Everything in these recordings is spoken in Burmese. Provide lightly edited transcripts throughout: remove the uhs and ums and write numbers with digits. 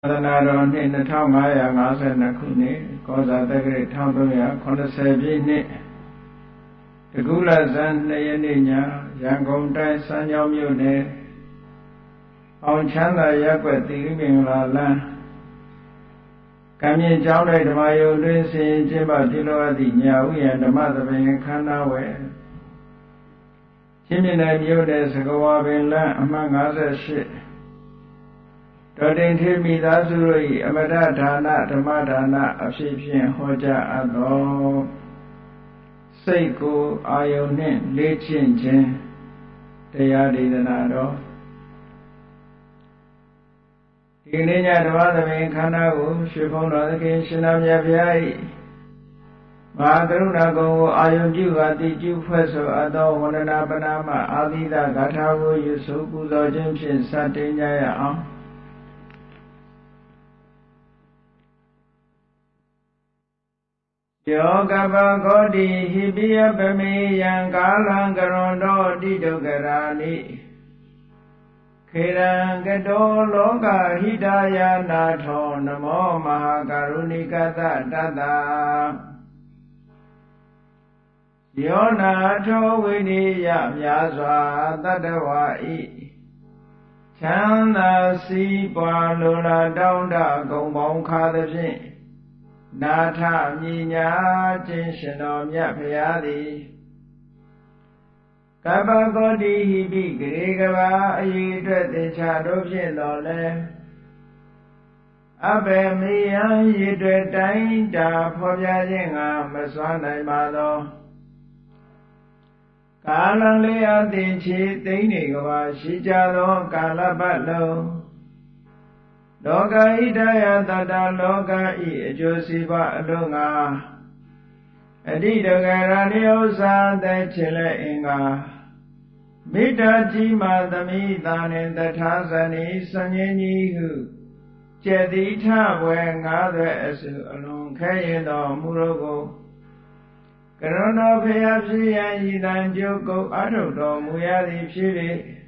သာသနာတော်နှစ်2552ခုနှစ်ကောဇာတက္ကရာ1380ပြည့်နှစ်တကူလဇန်2ရက်နေ့ညရန်ကုန်တိုင်းစမ်းချောင်းမြို့နယ်အောင်ချမ်းသာရပ်ကွက်သီရိမင်္ဂလာလမ်းကံမြင့်ကျောင်း၌ဓမ္မယုံတွင်ဆင်ကျင်းပပြုလုပ်အပ်သည့်ညာဥယျာဉ်ဓမ္မသဘင်ခန္ဓာဝယ်ချင်းမြနယ်မြို့နယ်စကဝါပင်လမ်းအမှတ်58တော်တင်ထေမိသားစုတို့၏အမတဒါနဓမ္မဒါနအဖြစ်ဖြင့်ဟောကြားအပ်သောစိတ်ကိုအာယုန်နှင့်လေ့ကျင့်ခြင်းတရားဒေသနာတော်ဒီနေ့ညဓမ္မသဘင်ခန္ဓာကိုရွှေဘုံတော်သခင်ရှင်တော်မြတ်ဘုရား၏မဟာကရုဏာကုံကိုအာယုန်ပြုကာတိကျုဖွဲ့ဆိုအပ်သောဝန္ဒနာပနာမအာသီသဂါထာကိုယူဆိုပူဇော်ခြင်းဖြင့်စတင်ကြရအောင်ယောကပကောတိဟိပိယပမေယံကာလံကရွန်တောတိဒုက္ခရာနိခေရံကတောလောကဟိတယာနာထောနမောမဟာကရုဏိကသတတ္တယောနာထောဝိနိယမြာစွာတတ္တဝါဤချမ်းသာစီးပွားလိုလားတောင်းတဂုံပေါင်းခါသဖြင့်နာထမြညာခြင်းရှင်တော်မြတ်ဖရာသည်ကပ္ပကောတိဟိပိဂရေကဘာအရေးအတွက်သင်္ချာတို့ဖြင့်တော်လဲအဘေမေယံရည်တွေတိုင်းတာဖော်ပြခြင်းကမစွမ်းနိုင်ပါသောကာလံလေးအသင်ချေသိမ့်နေကဘာရှိကြသောကာလပတ်လုံးလောကဣဒယတတလောကဤအကျိုးစီးပွားအလုံးငါအတိတကရာနိဥ္စာသက်ချင်လဲအင်္ဂါမိတ္တကြီးမာသမိသာနှင့်တထာဇနိစဉ္ဉ္ကြီးဟုကျေတိထဝဲငါးသွဲအစုအလုံးခဲရင်တော်မူရောကိုကရုဏာဖျားဖြစ်ရန်ဤတန်ကြုတ်ကုတ်အထုတော်မူရသည်ဖြစ်၍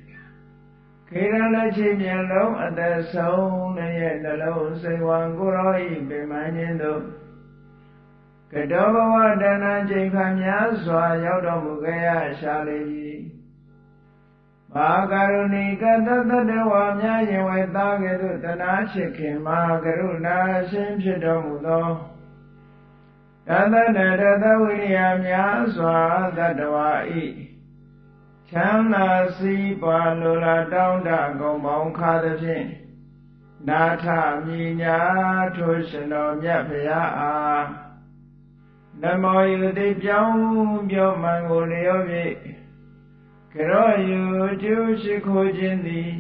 ခေရလက်ချေမျက်လုံးအသက်ဆုံးရဲ့နှလုံးစိတ်ဝံကိုရောဤပင်မခြင်းတို့ကတောဘဝတဏ္ဍချိန်ခါများစွာရောက်တော်မူခဲ့ရရှာလေပြီမာကရုဏီကတတတဝါများရင်ဝဲသားကဲ့သို့တနာချစ်ခင်မာကရုဏာရှင်ဖြစ်တော်မူသောတသနရတဝိရိယများစွာတတဝါဤချမ်းသာစီးပွားလိုလားတောင်းတဂုံပေါင်းခါသဖြင့်နာထမြညာထိုရှင်တော်မြတ်ဖရာအားနမောယုတိပြောင်းပြောမှန်ကိုလျော့၍ကရောယုကျုရှိခိုးခြင်းသည်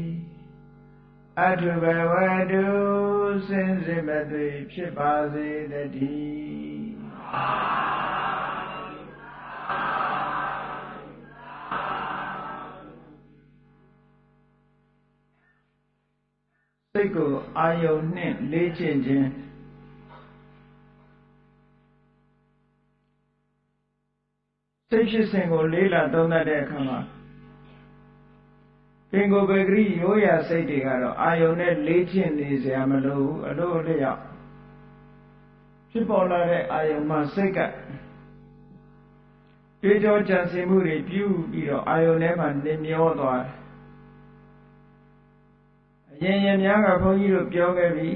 အထုဘဝတုစင်စစ်မသွေဖြစ်ပါစေတည်းစိတ်ကိုအာယုန်နှင့်လေ့ကျင့်ခြင်းစိတ်ဖြစ်စဉ်ကိုလေးလာသုံးသပ်တဲ့အခါမှာပင်ကိုယ်ပဂရိရိုးရာစိတ်တွေကတော့အာယုန်နဲ့လေ့ကျင့်နေစရာမလိုဘူးအလို့အလျောက်ဖြစ်ပေါ်လာတဲ့အာယုန်မှာစိတ်ကတွေးကြောကြံစည်မှုတွေပြုပြီးတော့အာယုန်ထဲမှာနေမျောသွားတယ်အရင်များကဘုန်းကြီးတို့ပြောခဲ့ပြီ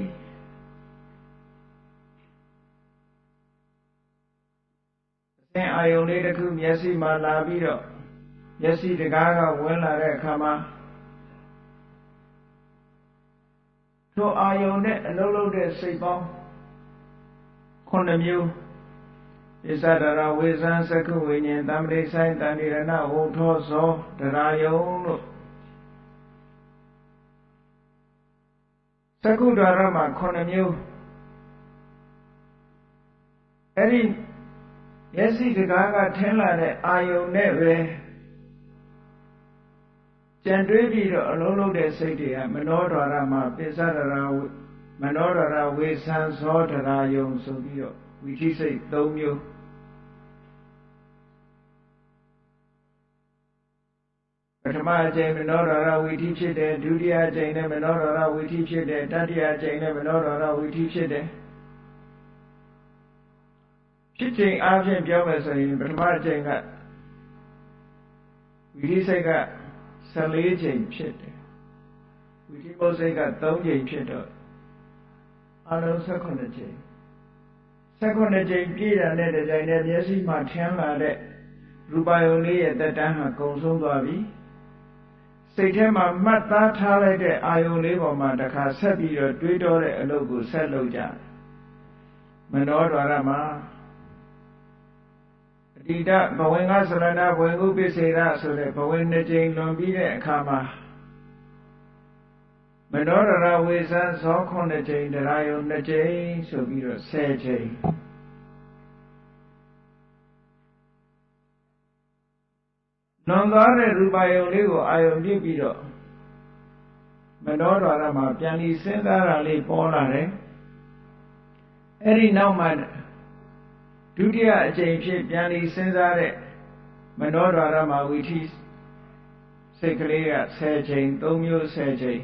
အစဉ်အာယုန်လေးတစ်ခုမျက်စိမှာလာပြီးတော့မျက်စိတကားကဝင်လာတဲ့အခါမှာထိုအာယုန်နဲ့အလုံးလုံးတဲ့စိတ်ပေါင်း9မျိုးဣဇဒရာဝေဇံသက္ခုဝိညာဉ်တမ္ပတိဆိုင်တဏိရဏဝုထောဇောဒရာယုံလို့သက္ခုဒရမှာ9မျိုးအဲ့ဒီမျက်စိတကားကထင်းလာတဲ့အာယုန်နဲ့ပဲကြံတွေးပြီးတော့အလုံးလုံးတဲ့စိတ်တွေကမနောဒရမှာပိစဒရာမနောဒရဝေဇံဇောဒရာယုံဆိုပြီးတော့ဝိသိစိတ်3မျိုးပ ထမအကျင့်မနောဒရဝိထိဖြစ်တယ်ဒုတိယအကျင့်နဲ့မနောဒရဝိထိဖြစ်တယ်တတိယအကျင့်နဲ့မနောဒရဝိထိဖြစ်တယ်ဖြစ်ချိန်အားဖြင့်ပြောမယ်ဆိုရင်ပထမအကျင့်ကဝိထိစိတ်က14ချိန်ဖြစ်တယ်ဝိထိဘုတ်စိတ်က3ချိန်ဖြစ်တော့အလုံး18ချိန်18ချိန်ပြည့်တာနဲ့တကြိမ်နဲ့မျက်စိမှာထင်းလာတဲ့ရူပယုံလေးရဲ့တက်တန်းဟာကုန်ဆုံးသွားပြီစိတ်ထဲမှာမှတ်သားထားလိုက်တဲ့အာယုံလေးပေါ်မှာတစ်ခါဆက်ပြီးတော့တွေးတောတဲ့အလုပ်ကိုဆက်လုပ်ကြမနောဒွါရမှာအတိတဘဝင်ကသရဏဘဝင်ကုပိစေရဆိုတဲ့ဘဝင်2ကြိမ်လွန်ပြီးတဲ့အခါမှာမနောဒရဝေဇံဇော9ကြိမ်တရားယုံ2ကြိမ်ဆိုပြီးတော့10ကြိမ်လွန်သွားတဲ့ရူပယုံလေးကိုအာယုံပြုပြီးတော့မနောဒွါရမှာပြန်ပြီးစဉ်းစားတာလေးပေါ်လာတယ်အဲ့ဒီနောက်မှာဒုတိယအကြိမ်ဖြစ်ပြန်ပြီးစဉ်းစားတဲ့မနောဒွါရမှာဝိထိစိတ်ကလေးက10ကြိမ်3မျိုး10ကြိမ်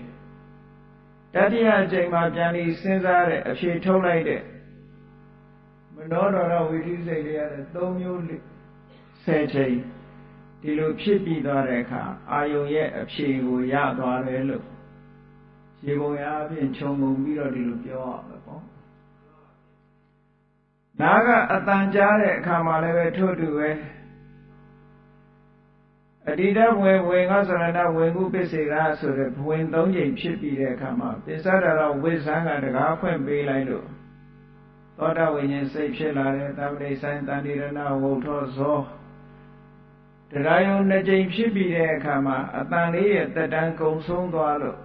တတိယအကြိမ်မှာပြန်ပြီးစဉ်းစားတဲ့အဖြေထုတ်လိုက်တဲ့မနောဒွါရဝိထိစိတ်လေးရတယ်3မျိုး10ကြိမ်ဒီလိုဖြစ်ပြီးသွားတဲ့အခါအာယုံရဲ့အဖြေကိုရသွားတယ်လို့ရေပုံရအပြင်ခြုံငုံပြီးတော့ဒီလိုပြောရမှာပေါ့နားကအတန်ကြားတဲ့အခါမှာလည်းပဲထို့တူပဲအတိတဘဝင်ဝင်ကသရဏဝင်ကုပိစေကဆိုတဲ့ဘဝင်3ချိန်ဖြစ်ပြီးတဲ့အခါမှာပိစ္ဆဒရဝိဇ္ဇံကတကားဖွင့်ပေးလိုက်လို့သောတာဝိညာဉ်စိတ်ဖြစ်လာတဲ့သဗ္ဗိဆိုင်တန်တိရဏဝုထောဇောတရားယုံ2ကြိမ်ဖြစ်ပြီးတဲ့အခါမှာအတန်လေးရဲ့တက်တန်းကုံဆုံးသွားလို့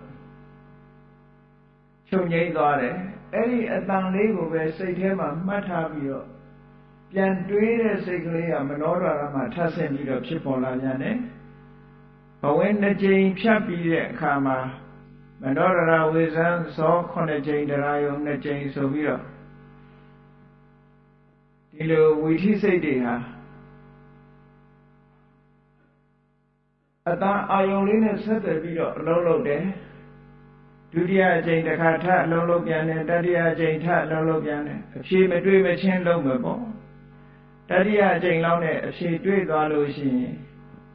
ချုပ်ငိမ့်သွားတယ်အဲ့ဒီအတန်လေးကိုပဲစိတ်ထဲမှာမှတ်ထားပြီးတော့ပြန်တွေးတဲ့စိတ်ကလေးကမနောဒွါရမှာထပ်ဆင့်ပြီးတော့ဖြစ်ပေါ်လာပြန်တယ်ဘဝင်2ကြိမ်ဖြတ်ပြီးတဲ့အခါမှာမနောဒရဝေဇံဇော9ကြိမ်တရားယုံ2ကြိမ်ဆိုပြီးတော့ဒီလိုဝိထိစိတ်တွေဟာအတန်အာယုံလေးနဲ့ဆက်သွယ်ပြီးတော့အလုံးလုံးတယ်ဒုတိယအကြိမ်တစ်ခါထအလုံးလုံးပြန်တယ်တတိယအကြိမ်ထအလုံးလုံးပြန်တယ်အဖြေမတွေ့မချင်းလုံးမယ်ပေါ့တတိယအကြိမ်လောက်နဲ့အဖြေတွေ့သွားလို့ရှိရင်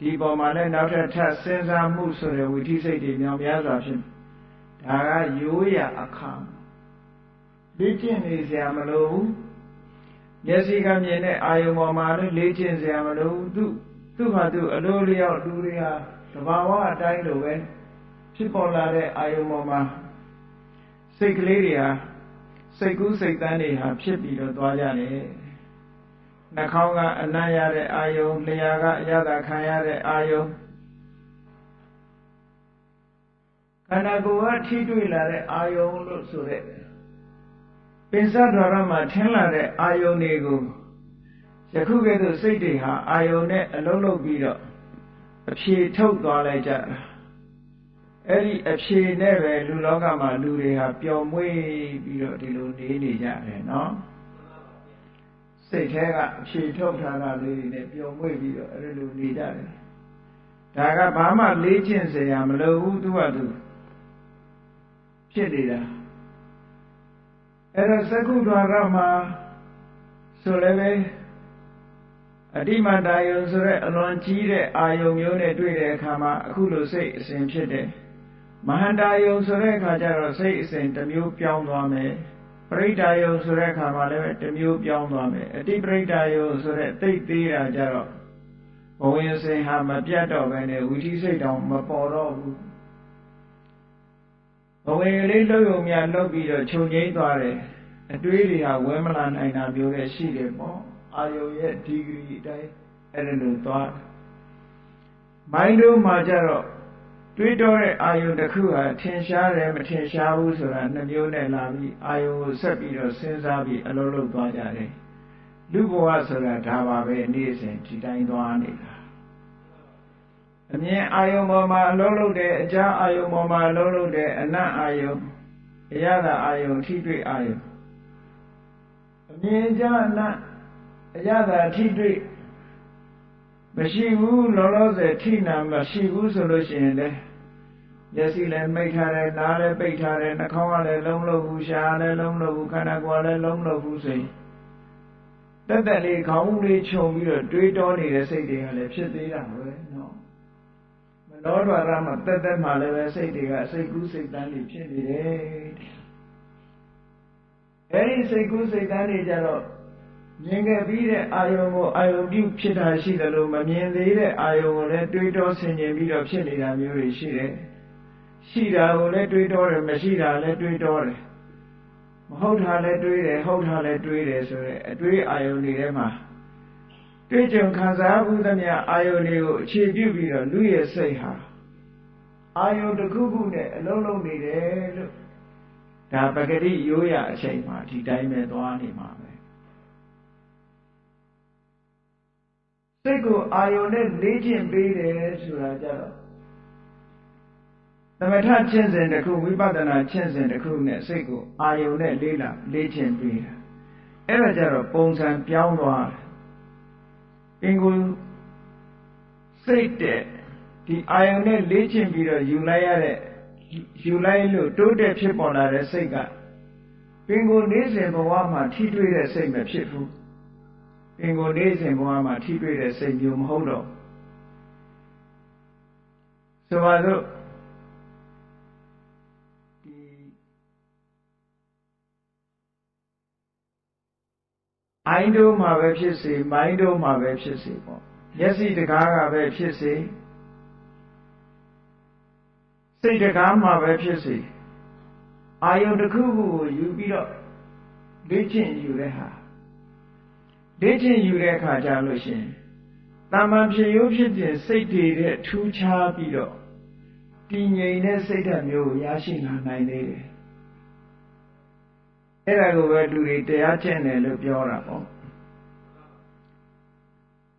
ဒီပေါ်မှာလည်းနောက်ထပ်ထစဉ်းစားမှုဆိုတဲ့ဝိထိစိတ်တွေမြောင်များစွာဖြစ်ဒါကရိုးရာအခါလေ့ကျင့်နေစရာမလိုဘူးမျက်စိကမြင်တဲ့အာယုံပေါ်မှာလည်းလေ့ကျင့်စရာမလိုဘူးသူ့ဟာသူအလိုလျောက်လူတွေဟာသဘာဝအတိုင်းလိုပဲဖြစ်ပေါ်လာတဲ့အာယုံပေါ်မှာစိတ်ကလေးတွေဟာစိတ်ကူးစိတ်တန်းတွေဟာဖြစ်ပြီးတော့သွားကြတယ်နှာခေါင်းကအနံ့ရတဲ့အာယုံလျှာကအရသာခံရတဲ့အာယုံခန္ဓာကိုယ်ကထိတွေ့လာတဲ့အာယုံလို့ဆိုတဲ့ပင်စဒွါရမှာထင်းလာတဲ့အာယုံတွေကိုယခုကဲ့သို့စိတ်တွေဟာအာယုံနဲ့အလုံးလုံးပြီးတော့အဖြေထုတ်သွားလိုက်ကြတာအဲ့ဒီအဖြေနဲ့ပဲလူလောကမှာလူတွေဟာပျော်မွေ့ပြီးတော့ဒီလိုနေနေကြတယ်နော်စိတ်ထဲကအဖြေထုတ်ထားတာလေးတွေနဲ့ပျော်မွေ့ပြီးတော့အဲ့လိုနေကြတယ်ဒါကဘာမှလေ့ကျင့်စရာမလိုဘူးသူကသူဖြစ်နေတာအဲ့တော့သက္ကုဒ္ဒရမှာဆိုလည်းပဲအတိမတ္တယုံဆိုတဲ့အလွန်ကြီးတဲ့အာယုံမျိုးနဲ့တွေ့တဲ့အခါမှာအခုလိုစိတ်အစဉ်ဖြစ်တယ်မဟာတာယုံဆိုတဲ့အခါကျတော့စိတ်အစဉ်တစ်မျိုးပြောင်းသွားမယ်ပရိဒါယုံဆိုတဲ့အခါမှာလည်းတစ်မျိုးပြောင်းသွားမယ်အတိပရိဒါယုံဆိုတဲ့သိသေးတာကြတော့ဘဝင်စဉ်ဟာမပြတ်တော့ဘဲနဲ့ဝိသိစိတ်တောင်မပေါ်တော့ဘူးဘဝင်လေးလှုပ်ရုံများလှုပ်ပြီးတော့ခြုံငိမ့်သွားတယ်အတွေးတွေဟာဝဲမလာနိုင်တာမျိုးလည်းရှိတယ်ပေါ့အာယုံရဲ့ဒီဂရီအတိုင်းအဲ့ဒါလိုသွားမိုင်းတို့မှာကြတော့တွေးတောတဲ့အာယုံတစ်ခုဟာထင်ရှားတယ်မထင်ရှားဘူးဆိုတာနှမျိုးနဲ့လာပြီးအာယုံကိုဆက်ပြီးတော့စဉ်းစားပြီးအလုံးလုံးသွားကြတယ်လူဘဝဆိုတာဒါပါပဲနေ့စဉ်ဒီတိုင်းသွားနေတာအမြင်အာယုံပေါ်မှာအလုံးလုံးတယ်အကြားအာယုံပေါ်မှာအလုံးလုံးတယ်အနတ်အာယုံအရသာအာယုံထိတွေ့အာယုံအမြင်ကြားအနတ်အရသာထိတွေ့ မရှိဘူးလောလောဆယ်ထိနာမရှိဘူးဆိုလို့ရှိရင်လေမျက်စိလည်းမိတ်ထားတယ်နားလည်းပိတ်ထားတယ်နှာခေါင်းကလည်းလုံးလို့ဘူးရှားလည်းလုံးလို့ဘူးခန္ဓာကိုယ်လည်းလုံးလို့ဘူးဆိုရင်တက်တက်လေးခေါင်းလေးခြုံပြီးတော့တွေးတောနေတဲ့စိတ်တွေကလည်းဖြစ်သေးတာပဲနော်မနောဒွါရမှာတက်တက်မှလည်းပဲစိတ်တွေကစိတ်ကူးစိတ်တန်းတွေဖြစ်နေတယ်အဲဒီစိတ်ကူးစိတ်တန်းတွေကြတော့မြင်ခဲ့ပြီးတဲ့အာယုံကိုအာယုံပြုဖြစ်တာရှိတယ်လို့မမြင်သေးတဲ့အာယုံကိုလည်းတွေးတောဆင်ခြင်ပြီးတော့ဖြစ်နေတာမျိုးတွေရှိတယ်ရှိတာကိုလည်းတွေးတောတယ်မရှိတာလည်းတွေးတောတယ်မဟုတ်တာလည်းတွေးတယ်ဟုတ်တာလည်းတွေးတယ်ဆိုရဲအတွေးအာယုန်တွေထဲမှာတွေးကြုံခံစားမှုသမျှအာယုန်တွေကိုအခြေပြုပြီးတော့လူရဲ့စိတ်ဟာအာယုန်တစ်ခုခုနဲ့အလုံးလုံးနေတယ်လို့ဒါပဂတိရိုးရအချိန်မှာဒီတိုင်းပဲသွားနေမှာပဲစိတ်ကိုအာယုန်နဲ့လေ့ကျင့်ပေးတယ်ဆိုတာကြတော့သမထကျင့်စဉ်တစ်ခုဝိပဿနာကျင့်စဉ်တစ်ခုနဲ့စိတ်ကိုအာယုန်နဲ့လေ့ကျင့်ပေးတာအဲ့ဒါကြတော့ပုံစံပြောင်းသွားတယ်ပင်ကိုစိတ်တဲ့ဒီအာယုန်နဲ့လေ့ကျင့်ပြီးတော့ယူလိုက်လို့တိုးတက်ဖြစ်ပေါ်လာတဲ့စိတ်ကပင်ကိုနေ့စဉ်ဘဝမှာထိတွေ့တဲ့စိတ်မဖြစ်ဘူးပင်ကိုနေ့စဉ်ဘဝမှာထိတွေ့တဲ့စိတ်မျိုးမဟုတ်တော့ဆိုပါစို့အိုင်းတို့မှာပဲဖြစ်စေမိုင်းတို့မှာပဲဖြစ်စေပေါ့မျက်စိတကားကပဲဖြစ်စေစိတ်တကားမှာပဲဖြစ်စေအာယုန်တစ်ခုခုကိုယူပြီးတော့လေ့ကျင့်ယူတဲ့ဟာလေ့ကျင့်ယူတဲ့အခါကျလို့ရှိရင်တမ္မာဖြစ်ရိုးဖြစ်ခြင်းစိတ်တွေတဲ့ထူးခြားပြီးတော့တည်ငြိမ်တဲ့စိတ်ဓာတ်မျိုးကိုရရှိလာနိုင်သေးတယ်အဲ့ဒါကိုပဲလူတွေတရားကျင့်တယ်လို့ပြောတာပေါ့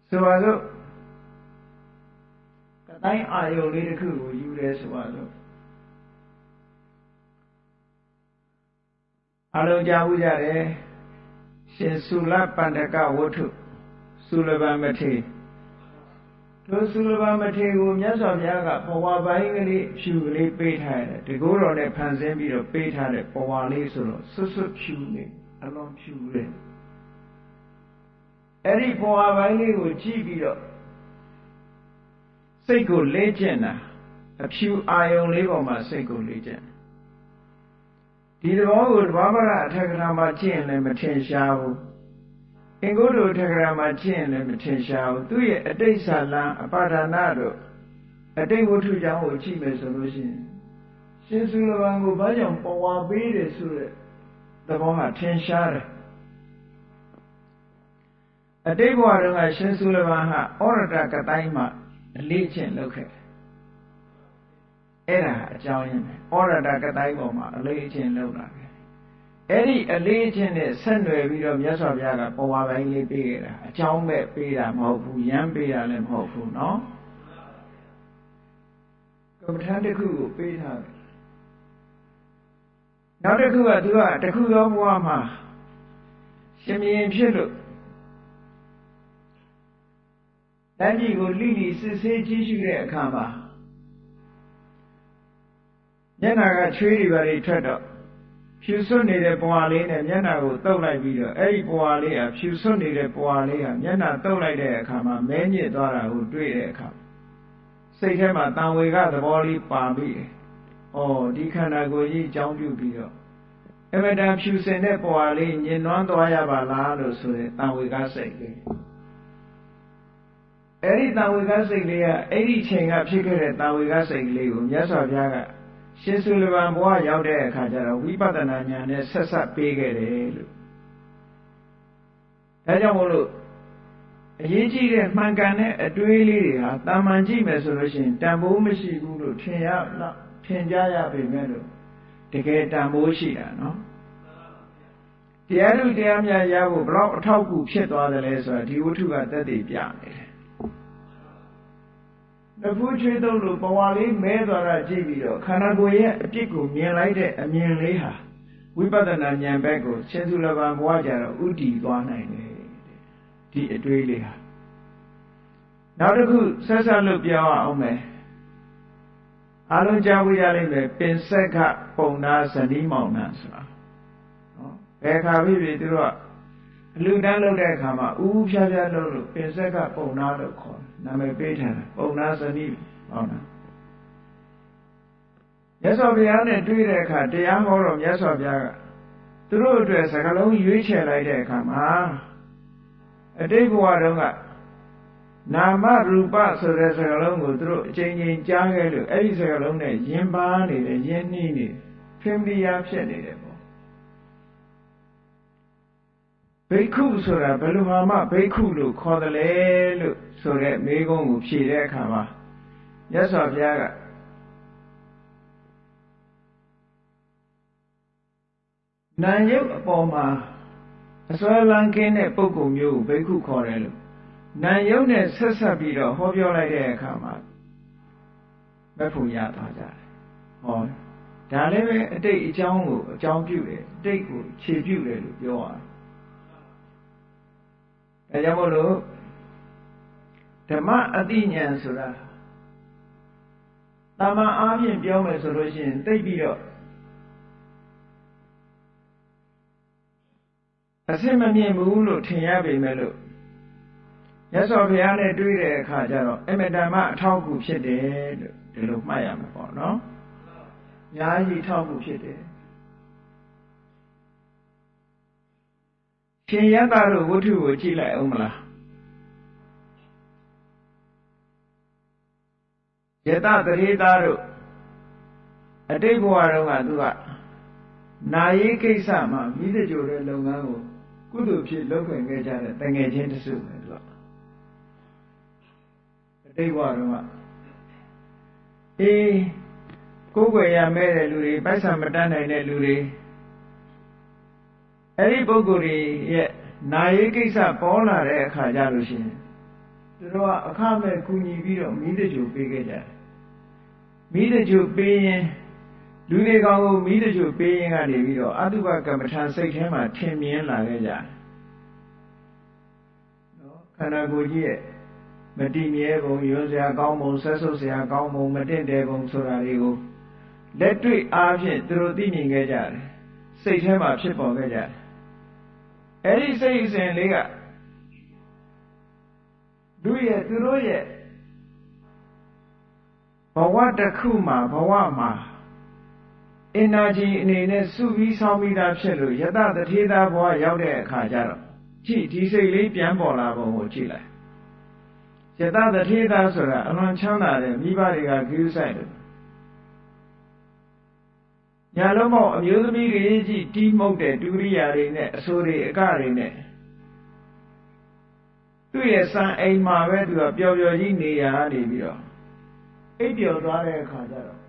ဆိုပါစို့ကတိုင်းအာယုန်လေးတစ်ခုကိုယူတယ်ဆိုပါစို့အလုံးကြားဘူးကြတယ်ရှင်သုလပန္တကဝတ္ထုသုလဗမထေတို့သုလဗမထေကိုမြတ်စွာဘုရားကဘဝပိုင်းကလေးဖြူကလေးပေးထားတယ်ဒီကိုယ်တော်နဲ့ဖန်ဆင်းပြီးတော့ပေးထားတဲ့ဘဝလေးဆိုတော့ဆွတ်ဆွတ်ဖြူနေအလုံးဖြူတယ်အဲ့ဒီဘဝပိုင်းလေးကိုကြည့်ပြီးတော့စိတ်ကိုလေ့ကျင့်တာအဖြူအာယုံလေးပေါ်မှာစိတ်ကိုလေ့ကျင့်ဒီသဘောကိုတဘာဝရအထက်ကရာမှာကျင့်ရင်လည်းမထင်ရှားဘူးအင်္ဂုတ္တအထက်ကရာမှာကျင့်ရင်လည်းမထင်ရှားဘူးသူရဲ့အတိတ်ဇာလံအပါဒနာတို့အတိတ်ဝတ္ထုကြောင့်ကိုကြည့်မယ်ဆိုလို့ရှိရင်ရှင်သုလဗံကိုဘာကြောင့်ပေါ်ဝါပေးတယ်ဆိုတဲ့သဘောဟာထင်ရှားတယ်အတိတ်ဘဝတုန်းကရှင်သုလဗံဟာဩရတကတိုင်းမှာအလေးကျင့်လုပ်ခဲ့တယ်အဲ့ဒါအကြောင်းရင်းပဲဩရတကတိုင်းပေါ်မှာအလေးကျင့်လုပ်တာပဲအဲ့ဒီအလေးကျင့်နဲ့ဆက်နွယ်ပြီးတော့မြတ်စွာဘုရားကဘဝပိုင်းလေးပေးခဲ့တာအကြောင်းပဲပေးတာမဟုတ်ဘူးရမ်းပေးတာလည်းမဟုတ်ဘူးနော်ကမ္မထာတစ်ခုကိုပေးထားတယ်နောက်တစ်ခုကသူကတခုသောဘဝမှာရှင်ဘုရင်ဖြစ်လို့တန်ကြီးကိုလိလိစစ်ဆေးကြည့်ရှုတဲ့အခါမှာမျက်နှာကချွေးတွေပါတွေထွက်တော့ဖြူစွတ်နေတဲ့ဘဝလေးနဲ့မျက်နှာကိုတုပ်လိုက်ပြီးတော့အဲ့ဒီဘဝလေးဟာဖြူစွတ်နေတဲ့ဘဝလေးဟာမျက်နှာတုပ်လိုက်တဲ့အခါမှာမဲညစ်သွားတာကိုတွေ့တဲ့အခါစိတ်ထဲမှာတန်ဝေကသဘောလေးပါပြီးတယ်။အော်ဒီခန္ဓာကိုယ်ကြီးအကြောင်းပြုပြီးတော့အမတန်ဖြူစင်တဲ့ဘဝလေးညင်နွမ်းသွားရပါလားလို့ဆိုတဲ့တန်ဝေကစိတ်လေးအဲ့ဒီတန်ဝေကစိတ်လေးကအဲ့ဒီချိန်ကဖြစ်ခဲ့တဲ့တန်ဝေကစိတ်လေးကိုမြတ်စွာဘုရားကရှင်သုလဗံဘဝရောက်တဲ့အခါကျတော့ဝိပဿနာဉာဏ်နဲ့ဆက်ဆက်ပေးခဲ့တယ်လို့ဒါကြောင့်မို့လို့အရေးကြီးတဲ့မှန်ကန်တဲ့အတွေးလေးတွေဟာတာမန်ကြည့်မယ်ဆိုလို့ရှိရင်တန်ဖိုးမရှိဘူးလို့ထင်ကြရပေမဲ့လို့တကယ်တန်ဖိုးရှိတာနော်တရားထုတရားမြတ်ရဖို့ဘလောက်အထောက်အကူဖြစ်သွားတယ်လဲဆိုတာဒီဝတ္ထုကသက်သေပြနေတယ်နဖူးချွေးသုံးလို့ဘဝလေးမဲသွားတာကြည့်ပြီးတော့ခန္ဓာကိုယ်ရဲ့အပြစ်ကိုမြင်လိုက်တဲ့အမြင်လေးဟာဝိပဿနာဉာဏ်ဘက်ကိုရှင်သုလဗံဘဝကြတော့ဥတည်သွားနိုင်တယ်ဒီအတွေးလေးဟာ နောက်တစ်ခုဆက်ဆက်လို့ပြောအောင်မယ်အားလုံးကြားဖို့ရလိမ့်မယ်ပင်ဆက်ကပုံနာဇနီးမောင်နှံဆိုတာနော်ဘယ်ခါဖြစ်ဖြစ်သူတို့ကအလူတန်းလုပ်တဲ့အခါမှာဥဖြားဖြားလုပ်လို့ပင်ဆက်ကပုံနာလို့ခေါ်တယ်နာမည်ပေးထားတယ်ပုံနာဇနီးမောင်နှံမြတ်စွာဘုရားနဲ့တွေ့တဲ့အခါတရားဟောတော့မြတ်စွာဘုရားကသူတို့အတွက်စကားလုံးရွေးချယ်လိုက်တဲ့အခါမှာအတိတ်ဘဝတုန်းကနာမရူပဆိုတဲ့စကားလုံးကိုသူတို့အချိန်ချင်းကြားခဲ့လို့အဲ့ဒီစကားလုံးနဲ့ယဉ်ပါနေတယ်ယဉ်နှီးနေခင်ဗျာဖြစ်နေတယ်ပေါ့ဘိက္ခုဆိုတာဘယ်လိုမှဘိက္ခုလို့ခေါ်တယ်လေလို့ဆိုတဲ့မေးခွန်းကိုဖြေတဲ့အခါမှာမြတ်စွာဘုရားကနာယုတ်အပေါ်မှာအစွဲလန်းကင်းတဲ့ပုဂ္ဂိုလ်မျိုးကိုဘိက္ခုခေါ်တယ်လို့နာယုတ်နဲ့ဆက်ဆက်ပြီးတော့ဟောပြောလိုက်တဲ့အခါမှာမဖို့ရသွားကြတယ်ဟောဒါလည်းပဲအတိတ်အကြောင်းကိုအကြောင်းပြုတယ်အတိတ်ကိုခြေပြုတယ်လို့ပြောရတယ်ဒါကြောင့်မို့လို့ဓမ္မအတိဉာဏ်ဆိုတာတာမန်အားဖြင့်ပြောမယ်ဆိုလို့ရှိရင်သိပြီးတော့အစစ်မမြင်ဘူးလို့ထင်ရပေမဲ့လို့မြတ်စွာဘုရားနဲ့တွေ့တဲ့အခါကျတော့အမတန်မှအထောက်အကူဖြစ်တယ်လို့ဒီလိုမှတ်ရမှာပေါ့နော်။ညာကြီးထောက်ကူဖြစ်တယ်။ရှင်ယတ္တတို့ဝတ္ထုကိုကြည့်လိုက်အောင်မလား။ယတ္တတရေသားတို့အတိတ်ဘဝတုန်းကသူကနာရေးကိစ္စမှာမိသကြိုတဲ့လုပ်ငန်းကိုကုသိုလ်ဖြစ်လုပ်ခွင့်ခဲ့ကြတဲ့တငယ်ချင်းတစုပဲသူကအတိတ်ဘဝတုန်းကကိုယ်ွယ်ရမဲ့တဲ့လူတွေပိုက်ဆံမတတ်နိုင်တဲ့လူတွေအဲ့ဒီပုဂ္ဂိုလ်တွေရဲ့နာရေးကိစ္စပေါ်လာတဲ့အခါကျလို့ရှိရင်သူတို့ကအခမဲ့ကူညီပြီးတော့မိသကြိုပေးခဲ့ကြတယ်မိသကြိုပေးရင်လူတွေကောင်ကိုမိတချို့ပေးရင်ကနေပြီးတော့အတုပကမ္မထာစိတ်ထဲမှာထင်မြင်လာခဲ့ကြတယ်နော်ခန္ဓာကိုယ်ကြီးရဲ့မတည်မြဲပုံရွံ့စရာကောင်းပုံဆက်ဆုပ်စရာကောင်းပုံမတင့်တယ်ပုံဆိုတာတွေကိုလက်တွေ့အားဖြင့်သူတို့သိမြင်ခဲ့ကြတယ်စိတ်ထဲမှာဖြစ်ပေါ်ခဲ့ကြတယ်အဲ့ဒီစိတ်အစဉ်လေးကသူတို့ရဲ့ဘဝတစ်ခုမှာဘဝမှာအင်နာဂျီအနေနဲ့စုပြီးဆောင်းပြီးသားဖြစ်လို့ယတတထေသာဘဝရောက်တဲ့အခါကျတော့ကြည့်ဒီစိတ်လေးပြန်ပေါ်လာပုံကိုကြည့်လိုက်ယတတထေသာဆိုတာအလွန်ချမ်းသာတဲ့မိဘတွေကဂရုစိုက်တယ်ညာလုံးမောက်အမျိုးသမီးတွေကြီးတီးမှုတ်တဲ့ဒုရိယာတွေနဲ့အဆိုးတွေအကတွေနဲ့သူ့ရဲ့စံအိမ်မှာပဲသူကပျော်ပျော်ကြီးနေရနေပြီးတော့အိပ်ပျော်သွားတဲ့အခါကျတော့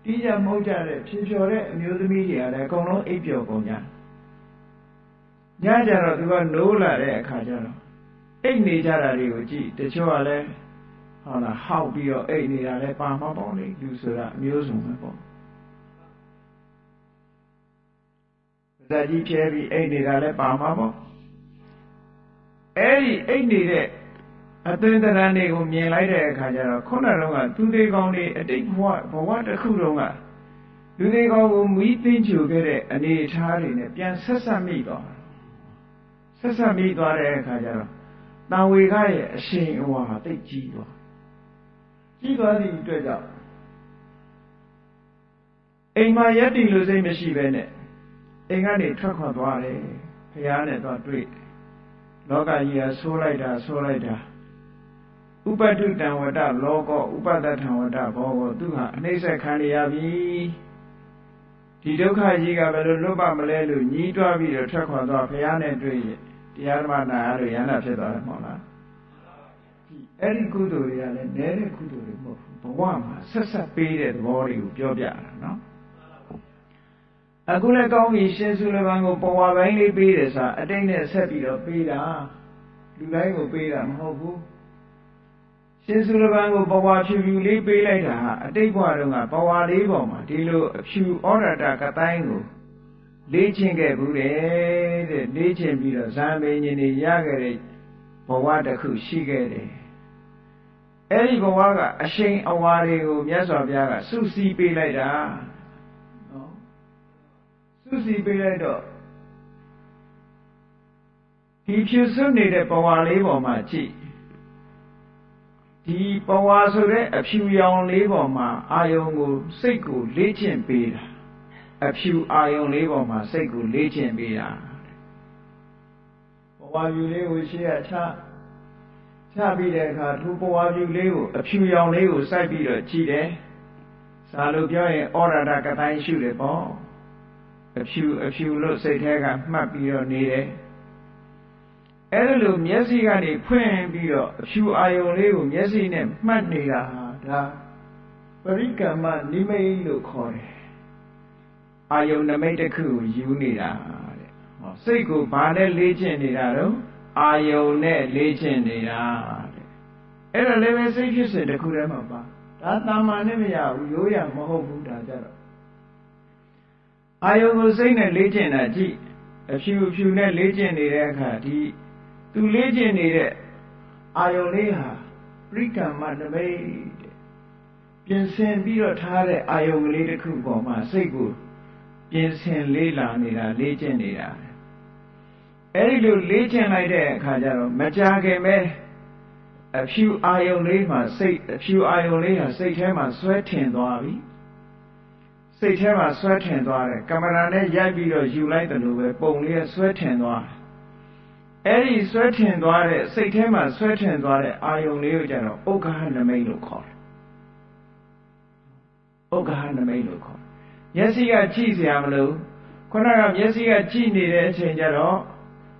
တီးကြမဟုတ်ကြတဲ့ဖြေဖြော်တဲ့အမျိုးသမီးတွေကလည်းအကုန်လုံးအိပ်ပျော်ကုန်ကြညကြတော့သူကနိုးလာတဲ့အခါကျတော့အိပ်နေကြတာတွေကိုကြည့်တချို့ကလည်းဟုတ်လားဟောက်ပြီးတော့အိပ်နေတာလည်းပါမပေါ့လေလူဆိုတာအမျိုးစုံပဲပေါ့ဇာကြီးဖြဲပြီးအိပ်နေတာလည်းပါမှာပေါ့အဲ့ဒီအိပ်နေတဲ့အသွင်သဏ္ဍာန်တွေကိုမြင်လိုက်တဲ့အခါကျတော့ခုနကတော့သူသေးကောင်းတွေအတိတ်ဘဝတစ်ခုလုံးကလူသေးကောင်းကိုမီးသိမ်းချူခဲ့တဲ့အနေအထားတွေနဲ့ပြန်ဆက်ဆက်မိသွားတဲ့အခါကျတော့တန်ဝေခရဲ့အရှိန်အဝါတိတ်ကြီးသွားသည့်အတွက်ကြောင့်အိမ်မှာရက်တည်လို့စိတ်မရှိပဲနဲ့အိမ်ကနေထွက်ခွာသွားတယ်ဘုရားနဲ့သွားတွေ့လောကကြီးကဆိုးလိုက်တာဥပတုတံဝတ္တလောကောဥပဒထံဝတ္တဘောကောသူဟာအနှိမ့်ဆက်ခံရပြီဒီဒုက္ခကြီးကဘယ်လိုလွတ်ပါမလဲလို့ညီးတွားပြီးတော့ထွက်ခွာသွားဘုရားနဲ့တွေ့ရင်တရားဓမ္မနာရလို့ရဟန္တာဖြစ်သွားတယ်မဟုတ်လားအဲ့ဒီကုသိုလ်တွေကလည်းနည်းတဲ့ကုသိုလ်တွေမဟုတ်ဘူးဘဝမှာဆက်ဆက်ပေးတဲ့သဘောတွေကိုပြောပြတာနော်အခုလည်းကောင်းပြီရှင်စုလပန်ကိုပဝါပိုင်းလေးပေးတယ်ဆိုတာအတိတ်နဲ့ဆက်ပြီးတော့ပေးတာလူတိုင်းကိုပေးတာမဟုတ်ဘူးရှင်စုလပန်ကိုပဝါဖြူဖြူလေးပေးလိုက်တာဟာအတိတ်ဘဝတုန်းကပဝါလေးပေါ်မှာဒီလိုအဖြူဩရတကတိုင်းကိုလေ့ကျင့်ခဲ့ဘူးတဲ့လေ့ကျင့်ပြီးတော့ဇာမေညင်နေရခဲ့တဲ့ဘဝတစ်ခုရှိခဲ့တယ် အဲ့ဒီဘဝကအရှိန်အဝါတွေကိုမြတ်စွာဘုရားကစုစည်းပေးလိုက်တာနော်စုစည်းပေးလိုက်တော့ဒီဖြူစွနေတဲ့ဘဝလေးပေါ်မှာကြည့်ဒီဘဝဆိုတဲ့အဖြူရောင်လေးပေါ်မှာအာယုံကိုစိတ်ကိုလေ့ကျင့်ပေးတာအဖြူအာယုံလေးပေါ်မှာစိတ်ကိုလေ့ကျင့်ပေးတာဘဝဖြူလေးကိုရှေ့ကချပြီးတဲ့အခါသူဘဝဖြူလေးကိုအဖြူရောင်လေးကိုစိုက်ပြီးတော့ကြည့်တယ်စာလို့ပြောရင်ဩရဒကတိုင်းရှုတယ်ပေါ့အဖြူလို့စိတ်ထဲကမှတ်ပြီးတော့နေတယ်အဲ့လိုမျက်စိကနေဖွင့်ပြီးတော့အဖြူအာယုံလေးကိုမျက်စိနဲ့မှတ်နေတာဒါပရိကမ္မနိမိတ်လို့ခေါ်တယ်အာယုံနမိတ်တစ်ခုကိုယူနေတာတဲ့ဟောစိတ်ကိုဘာနဲ့လေ့ကျင့်နေတာတော့အာယုံနဲ့လေ့ကျင့်နေတာတဲ့အဲ့ဒါလည်းပဲစိတ်ဖြစ်စဉ်တစ်ခုတည်းမှာပါဒါတာမန်နဲ့မရဘူးရိုးရမဟုတ်ဘူးဒါကြတော့အာယုံကိုစိတ်နဲ့လေ့ကျင့်တာကြည့်အဖြူနဲ့လေ့ကျင့်နေတဲ့အခါဒီသူလေ့ကျင့်နေတဲ့အာယုံလေးဟာပရိကမ္မနမိတ်တဲ့ပြင်ဆင်ပြီးတော့ထားတဲ့အာယုံကလေးတစ်ခုပေါ်မှာစိတ်ကိုပြင်ဆင်လေးလာနေတာလေ့ကျင့်နေတာအဲ့ဒီလိုလေ့ကျင့်လိုက်တဲ့အခါကျတော့မကြာခင်ပဲအဖြူအာယုံလေးမှာအဖြူအာယုံလေးဟာစိတ်ထဲမှာဆွဲထင်သွားပြီစိတ်ထဲမှာဆွဲထင်သွားတယ်ကင်မရာနဲ့ရိုက်ပြီးတော့ယူလိုက်တယ်လို့ပဲပုံလေးကဆွဲထင်သွားတယ်အဲ့ဒီဆွဲထင်သွားတဲ့စိတ်ထဲမှာဆွဲထင်သွားတဲ့အာယုံလေးကိုကျတော့ဥက္ကဟနမိတ်လို့ခေါ်တယ်ဥက္ကဟနမိတ်လို့ခေါ်မျက်စိကကြည့်စရာမလိုခုနကမျက်စိကကြည့်နေတဲ့အချိန်ကျတော့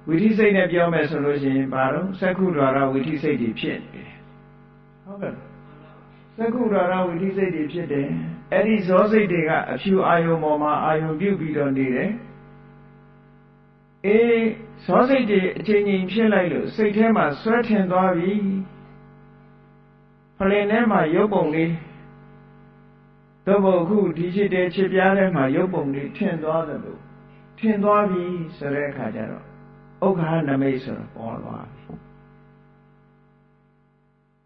ဝိသိစိတ်နဲ့ပြောမယ်ဆိုလို့ရှိရင်ဘာလို့သက္ခုဒွါရဝိသိစိတ်တွေဖြစ်နေတယ်ဟုတ်ကဲ့သက္ခုဒွါရဝိသိစိတ်တွေဖြစ်တယ်အဲ့ဒီဇောစိတ်တွေကအဖြူအာယုံပေါ်မှာအာယုံပြုတ်ပြီးတော့နေတယ်ဇောစိတ်တွေအချိန်ချင်းဖြစ်လိုက်လို့စိတ်ထဲမှာဆွဲထင်သွားပြီဖလင်ထဲမှာရုပ်ပုံလေးတော့ဘုခုဒီချစ်တဲ့ချစ်ပြားထဲမှာရုပ်ပုံလေးထင်သွားတယ်လို့ထင်သွားပြီဆိုတဲ့အခါကျတော့ဥက္ခနမိတ်ဆိုတော့ပေါ်သွားပြီ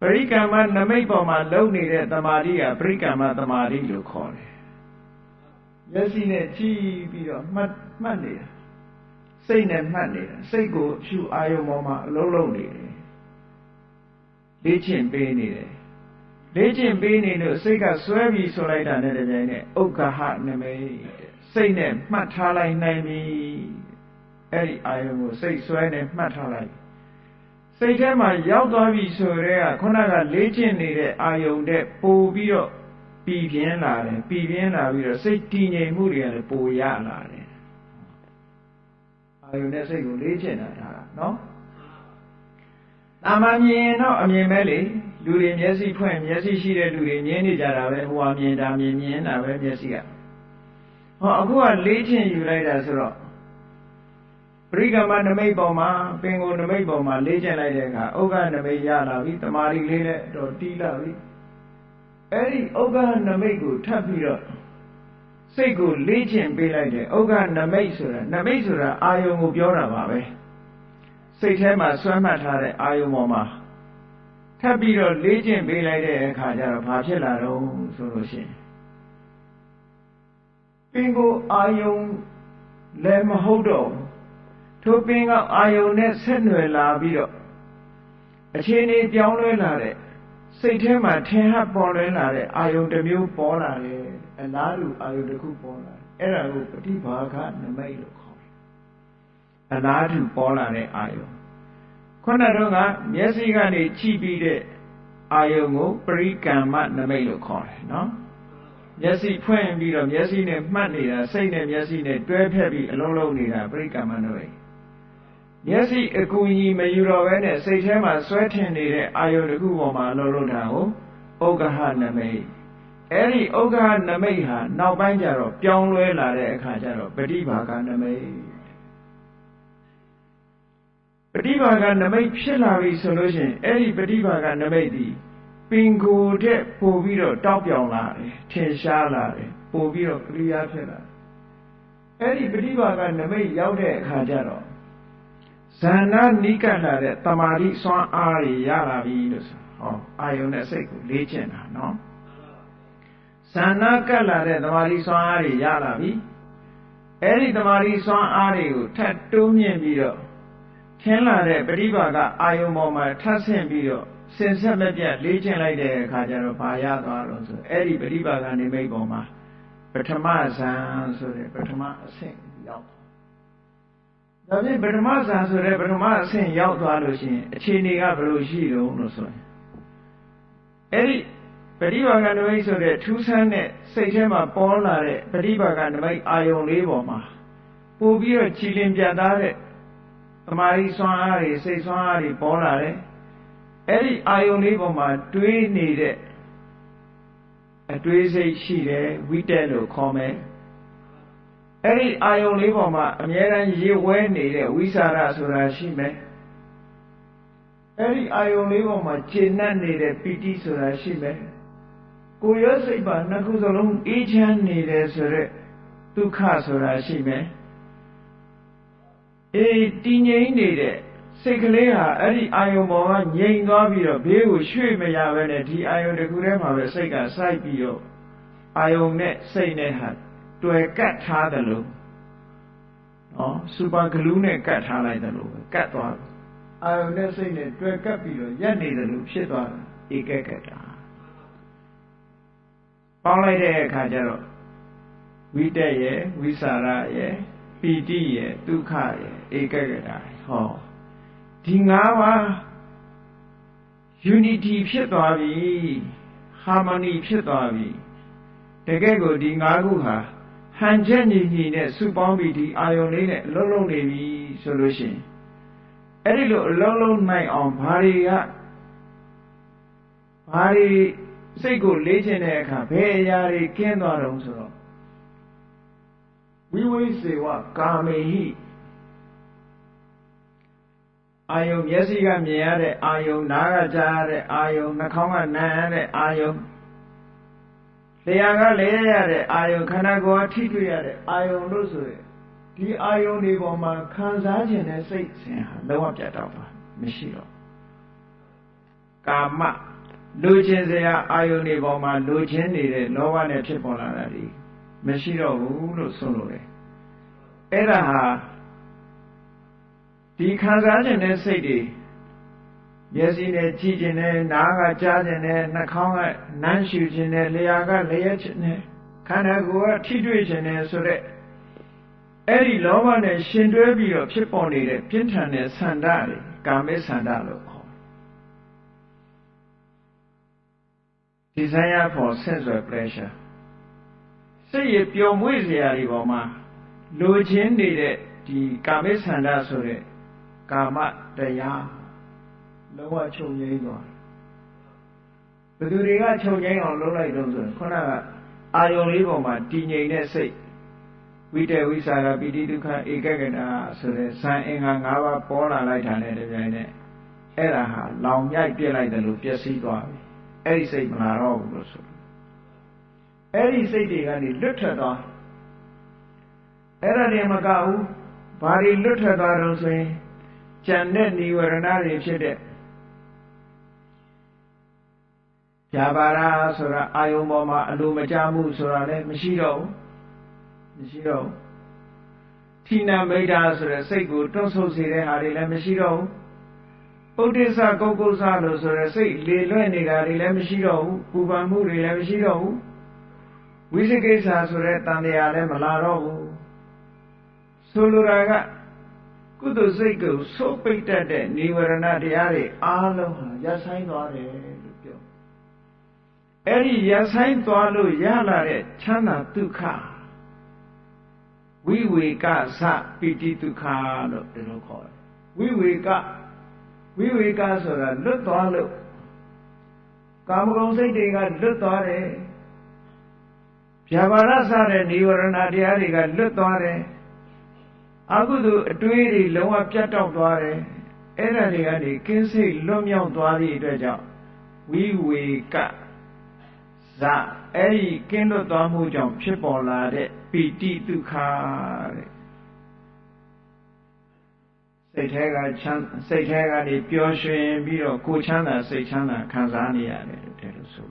ပရိကမ္မနမိတ်ပေါ်မှာလုံနေတဲ့တမာတိကပရိကမ္မတမာတိလို့ခေါ်တယ်မျက်စိနဲ့ကြည့်ပြီးတော့မှတ်နေတာစိတ်နဲ့မှတ်နေတာစိတ်ကိုဖြူအာယုံပေါ်မှာအလုံးလုံးနေတယ်လေ့ကျင့်ပေးနေတယ်လေ့ကျင့်ပေးနေလို့စိတ်ကစွဲပြီးဆိုလိုက်တာနဲ့တပြိုင်နက်ဥက္ကဟနမိတ်စိတ်နဲ့မှတ်ထားလိုက်နိုင်ပြီအဲ့ဒီအာယုံကိုစိတ်စွဲနဲ့မှတ်ထားလိုက်စိတ်ထဲမှာရောက်သွားပြီဆိုတဲ့ကခုနကလေ့ကျင့်နေတဲ့အာယုံတဲ့ပို့ပြီးတော့ပြည်ပြင်းလာတယ်ပြည်ပြင်းလာပြီးတော့စိတ်တည်ငြိမ်မှုတွေကလည်းပိုရလာတယ်အာယုံနဲ့စိတ်ကိုလေ့ကျင့်တာနော်တာမန်မြင်တော့အမြင်ပဲလေလူတွေမျက်စိဖွင့်မျက်စိရှိတဲ့လူတွေမြင်နေကြတာပဲဟိုဟာမြင်တာမြင်တာပဲမျက်စိကဟောအခုကလေ့ကျင့်ယူလိုက်တာဆိုတော့ပရိကမ္မနမိတ်ပေါ်မှာပင်ကိုနမိတ်ပေါ်မှာလေ့ကျင့်လိုက်တဲ့အခါဥက္ကနမိတ်ရလာပြီတမာရီလေးနဲ့တော့တီးလာပြီအဲ့ဒီဥက္ကနမိတ်ကိုထပ်ပြီးတော့စိတ်ကိုလေ့ကျင့်ပေးလိုက်တယ်ဥက္ကနမိတ်ဆိုတာအာယုံကိုပြောတာပါပဲစိတ်ထဲမှာဆွဲမှတ်ထားတဲ့အာယုံပေါ်မှာထပ်ပြီးတော့လေ့ကျင့်ပေးလိုက်တဲ့အခါကျတော့ဘာဖြစ်လာတော့ဆိုလို့ရှိရင်ပင်ကိုအာယုံလည်းမဟုတ်တော့ထိုပင်ကအာယုံနဲ့ဆက်နွယ်လာပြီးတော့အခြေအနေပြောင်းလဲလာတဲ့စိတ်ထဲမှာထင်ဟပ်ပေါ်လွင်လာတဲ့အာယုံတစ်မျိုးပေါ်လာတယ်အလားတူအာယုံတစ်ခုပေါ်လာတယ်အဲ့ဒါကိုပฏิဘာဂနမိတ်လို့ခေါ်တယ်အလားတူပေါ်လာတဲ့အာယုံခုနတော့ကမျက်စိကနေကြည့်ပြီးတဲ့အာယုံကိုပရိကမ္မနမိတ်လို့ခေါ်တယ်နော်မျက်စိဖွင့်ပြီးတော့မျက်စိနဲ့မှတ်နေတာစိတ်နဲ့မျက်စိနဲ့တွဲဖက်ပြီးအလုံးလုံးနေတာပရိကမ္မနမိတ်မျက်စိအကူအညီမယူတော့ဘဲနဲ့စိတ်ထဲမှာဆွဲထင်နေတဲ့အာယုံတစ်ခုပေါ်မှာအလုံးလုံးတာကိုဥက္ကဟနမိတ်အဲ့ဒီဥက္ကဟနမိတ်ဟာနောက်ပိုင်းကျတော့ပြောင်းလဲလာတဲ့အခါကျတော့ပฏิဘာဂနမိတ်ပฏิဘာဂနမိတ်ဖြစ်လာပြီဆိုလို့ရှိရင်အဲ့ဒီပฏิဘာဂနမိတ်ဒီပင်ကိုယ်တဲ့ပို့ပြီးတော့တောက်ပြောင်လာတယ်ထင်ရှားလာတယ်ပို့ပြီးတော့ကရိယာဖြစ်လာအဲ့ဒီပฏิဘာဂနမိတ်ရောက်တဲ့အခါကျတော့ဇာနာနိကတ်လာတဲ့တမာတိစွမ်းအားတွေရလာပြီလို့ဆိုဟ အာယုန်နဲ့စိတ်ကိုလေ့ကျင့်တာနော်ဇာနာကပ်လာတဲ့သမာဓိစွမ်းအားတွေရလာပြီအဲ့ဒီသမာဓိစွမ်းအားတွေကိုထပ်တိုးမြင့်ပြီးတော့ထင်းလာတဲ့ပရိပါကအာယုန်ပေါ်မှာထပ်ဆင့်ပြီးတော့စင်ဆက်မပြတ်လေ့ကျင့်လိုက်တဲ့အခါကျတော့ဘာရသွားလို့ဆိုအဲ့ဒီပရိပါကနိမိတ်ပေါ်မှာပထမဇန်ဆိုတဲ့ပထမအဆင့်ရောက်ဒါဖြင့်ပထမဇန်ဆိုတဲ့ပထမအဆင့်ရောက်သွားလို့ရှိရင်အခြေအနေကဘယ်လိုရှိတုံးလို့ဆိုရင်အဲ့ဒီပရိပါကနိမိတ်ဆိုတဲ့ထူးဆန်းတဲ့စိတ်ထဲမှာပေါ်လာတဲ့ပရိပါကနိမိတ်အာယုန်လေးပေါ်မှာပို့ပြီးတော့ကြည်လင်ပြတ်သားတဲ့သမာဓိစွမ်းအားတွေစိတ်စွမ်းအားတွေပေါ်လာတယ်အဲ့ဒီအာယုန်လေးပေါ်မှာတွေးနေတဲ့အတွေးစိတ်ရှိတယ်ဝိတက်လို့ခေါ်မယ်အဲ့ဒီအာယုန်လေးပေါ်မှာအမြဲတမ်းရေဝဲနေတဲ့ဝိသရဆိုတာရှိမယ်အဲ့ဒီအာယုန်လေးပေါ်မှာကျေနပ်နေတဲ့ပီတိဆိုတာရှိမယ်ကိုယ်ရစိတ်ပါနှစ်ခုစလုံးအေးချမ်းနေတယ်ဆိုရက်ဒုက္ခဆိုတာရှိမယ်အေးတည်ငြိမ်နေတဲ့စိတ်ကလေးဟာအဲ့ဒီအာယုံပေါ်ကငြိမ်သွားပြီးတော့ဘေးကိုရွှေ့မရဘဲနဲ့ဒီအာယုံတစ်ခုထဲမှာပဲစိတ်ကစိုက်ပြီးတော့အာယုံနဲ့စိတ်နဲ့ဟာတွေ့ကတ်ထားတယ်လို့နော်စူပါဂလူးနဲ့ကတ်ထားလိုက်တယ်လို့ကတ်သွားအာယုံနဲ့စိတ်နဲ့တွေ့ကတ်ပြီးတော့ရက်နေတယ်လို့ဖြစ်သွားတယ်ဧကကတာပေါင်းလိုက်တဲ့အခါကျတော့ဝိတက်ရဲ့ဝိสารရဲ့ပီတိရဲ့ဒုက္ခရဲ့ဧကကတာဟောဒီ၅ပါး unity ဖြစ်သွားပြီ harmony ဖြစ်သွားပြီတကယ်ကိုဒီ၅ခုဟာဟန်ချက်ညီညီနဲ့စုပေါင်းပြီးဒီအာယုန်လေးနဲ့အလုံးလုံးနေပြီဆိုလို့ရှိရင်အဲ့ဒီလိုအလုံးလုံးနိုင်အောင်ဘာတွေစိတ်ကိုလေ့ကျင့်တဲ့အခါဘယ်အရာတွေကင်းသွားတော့ဆိုတော့ဝိဝိစေဝကာမေဟိအာယုံမျက်စိကမြင်ရတဲ့အာယုံနားကကြားရတဲ့အာယုံနှာခေါင်းကနားရတဲ့အာယုံလျှာကလဲရတဲ့အာယုံခန္ဓာကိုယ်ကထိတွေ့ရတဲ့အာယုံလို့ဆိုရင်ဒီအာယုံတွေပေါ်မှာခံစားခြင်းနဲ့စိတ်စဉ်ဟာလုံးဝပြတ်တော့ပါမရှိတော့ကာမလိုချင်စရာအာယုန်တွေပေါ်မှာလိုချင်နေတဲ့လောဘနဲ့ဖြစ်ပေါ်လာတာဒီမရှိတော့ဘူးလို့ဆိုလို့တယ်အဲ့ဒါဟာဒီခံစားခြင်းနဲ့စိတ်တွေမျက်စိနဲ့ကြည့်ခြင်းနဲ့နားကကြားခြင်းနဲ့နှာခေါင်းကနမ်းရှူခြင်းနဲ့လျှာကလျက်ခြင်းနဲ့ခန္ဓာကိုယ်ကထိတွေ့ခြင်းနဲ့ဆိုတဲ့အဲ့ဒီလောဘနဲ့ရှင်တွဲပြီးတော့ဖြစ်ပေါ်နေတဲ့ပြင်းထန်တဲ့ဆန္ဒတွေကာမိဆန္ဒလို့desire for sensual pleasure စိတ်ရပျော်မွေ့စရာတွေပေါ်မှာလိုချင်နေတဲ့ဒီကာမိဆန္ဒဆိုတဲ့ကာမတရားလုံးဝချုပ်ငြိမ်းသွားဘယ်သူတွေကချုပ်ငြိမ်းအောင်လုပ်လိုက်တော့ဆိုရင်ခုနကအာယုံလေးပေါ်မှာတည်ငြိမ်တဲ့စိတ်ဝိတ္တဝိสารပိတိဒုက္ခဧကဂတာဆိုတဲ့ဇန်အင်္ဂါ၅ပါးပေါ်လာလိုက်တာနဲ့တပြိုင်နက်အဲ့ဒါဟာလောင်မြိုက်ပြစ်လိုက်တယ်လို့ပျက်စီးသွားပြီအဲ့ဒီစိတ်မလာတော့ဘူးလို့ဆိုအဲ့ဒီစိတ်တွေကနေလွတ်ထွက်သွားအဲ့ဒါတွေမကဘူးဘာတွေလွတ်ထွက်သွားတော့ဆိုရင်ကြံတဲ့និဝရဏတွေဖြစ်တဲ့ဖြာပါရာဆိုတာအာယုံပေါ်မှာအလိုမကျမှုဆိုတာလည်းမရှိတော့ဘူးထိနာမိတ်တာဆိုတဲ့စိတ်ကိုတွန့်ဆုတ်စေတဲ့ဟာတွေလည်းမရှိတော့ဘူးဥဒိစ္စကုက္ကုစလို့ဆိုတဲ့စိတ်လေလွဲ့နေတာတွေလည်းမရှိတော့ဘူးပူပန်မှုတွေလည်းမရှိတော့ဘူးဝိသိကိစ္စဆိုတဲ့တန်တရားလည်းမလာတော့ဘူးဆိုလိုတာကကုသိုလ်စိတ်ကိုစိုးပိတ်တတ်တဲ့និဝရဏတရားတွေအားလုံးဟာရပ်ဆိုင်သွားတယ်လို့ပြောအဲ့ဒီရပ်ဆိုင်သွားလို့ရလာတဲ့ချမ်းသာဒုက္ခဝိဝေကသပိတိဒုက္ခလို့ဒီလိုခေါ်တယ်ဝိဝေကဆိုတာလွတ်သွားလို့ကာမဂုဏ်စိတ်တွေကလွတ်သွားတယ်ဗျာပါဒစတဲ့និဝရဏတရားတွေကလွတ်သွားတယ်အကုသိုလ်အတွေးတွေလုံးဝပြတ်တောက်သွားတယ်အဲ့ဒါတွေကနေကင်းစိတ်လွတ်မြောက်သွားသည့်အတွက်ကြောင့်ဝိဝေကဇအဲ့ဒီကင်းလွတ်သွားမှုကြောင့်ဖြစ်ပေါ်လာတဲ့ပိတိဒုက္ခတဲ့ စိတ်ထဲကနေပျော်ရွှင်ပြီးတော့ကိုယ်ချမ်းသာစိတ်ချမ်းသာခံစားနေရတယ်တဲ့လို့ဆို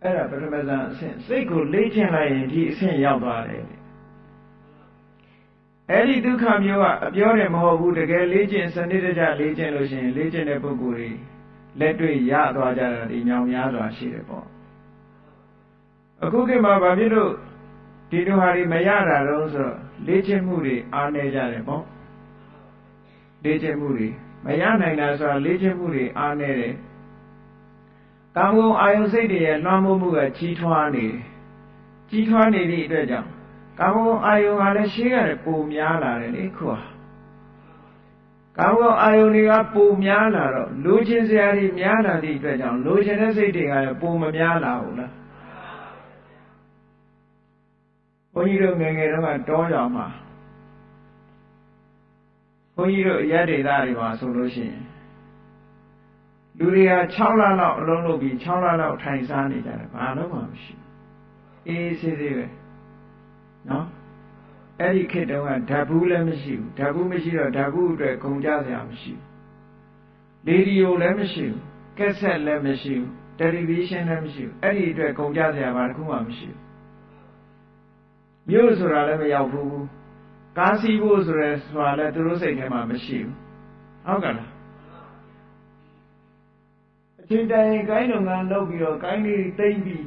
အဲ့ဒါပထမဇန်အဆင့်စိတ်ကိုလေ့ကျင့်လိုက်ရင်ဒီအဆင့်ရောက်သွားတယ်အဲ့ဒီဒုက္ခမျိုးကအပြောတယ်မဟုတ်ဘူးတကယ်လေ့ကျင့်စနစ်တကျလေ့ကျင့်လို့ရှိရင်လေ့ကျင့်တဲ့ပုဂ္ဂိုလ်တွေလက်တွေ့ရသွားကြတာဒီမြောင်များစွာရှိတယ်ပေါ့အခုခေတ်မှာဘာဖြစ်လို့ဒီလိုဟာတွေမရတာတော့ဆိုတော့လေ့ကျင့်မှုတွေအားနည်းကြတယ်ပေါ့လေ့ကျင့်မှုတွေမရနိုင်တာဆိုတာလေ့ကျင့်မှုတွေအားနည်းတယ်ကာမဂုဏ်အာယုစိတ်တွေရဲ့လွှမ်းမိုးမှုကကြီးထွားနေတယ်ကြီးထွားနေသည့်အတွက်ကြောင့်ကာမဂုဏ်အာယုကလည်းရှေးကလည်းပိုများလာတယ်လေခုဟာကာမဂုဏ်အာယုတွေကပိုများလာတော့လိုချင်စရာတွေများလာသည့်အတွက်ကြောင့်လိုချင်တဲ့စိတ်တွေကလည်းပိုမများလာဘူးလားဘုန်းကြီးတို့ငယ်ငယ်တုန်းကတောရွာမှာဘုန်းကြီးတို့အရက်ဒေသတွေမှာဆိုလို့ရှိရင်လူတွေက6လလောက်အလုံးလုပ်ပြီး6လလောက်ထိုင်စားနေကြတယ်ဘာလို့မှမရှိဘူးအေးဆေးဆေးပဲနော်အဲ့ဒီခေတ်တုန်းကဓာတ်ဘူးလည်းမရှိဘူးဓာတ်ဘူးမရှိတော့ဓာတ်ဘူးအတွက်ဂုံကြစရာမရှိဘူးရေဒီယိုလည်းမရှိဘူးကက်ဆက်လည်းမရှိဘူးတယ်လီဗီရှင်းလည်းမရှိဘူးအဲ့ဒီအတွက်ဂုံကြစရာဘာတစ်ခုမှမရှိဘူးမြို့ဆိုတာလည်းမရောက်ဘူးကားစီးဖို့ဆိုရဲဆိုတာလည်းသူတို့စိတ်ထဲမှာမရှိဘူးဟုတ်ကဲ့လားအချိန်တိုင်းကိုင်းလုပ်ငန်းလုပ်ပြီးတော့ကိုင်းလေးတိမ့်ပြီး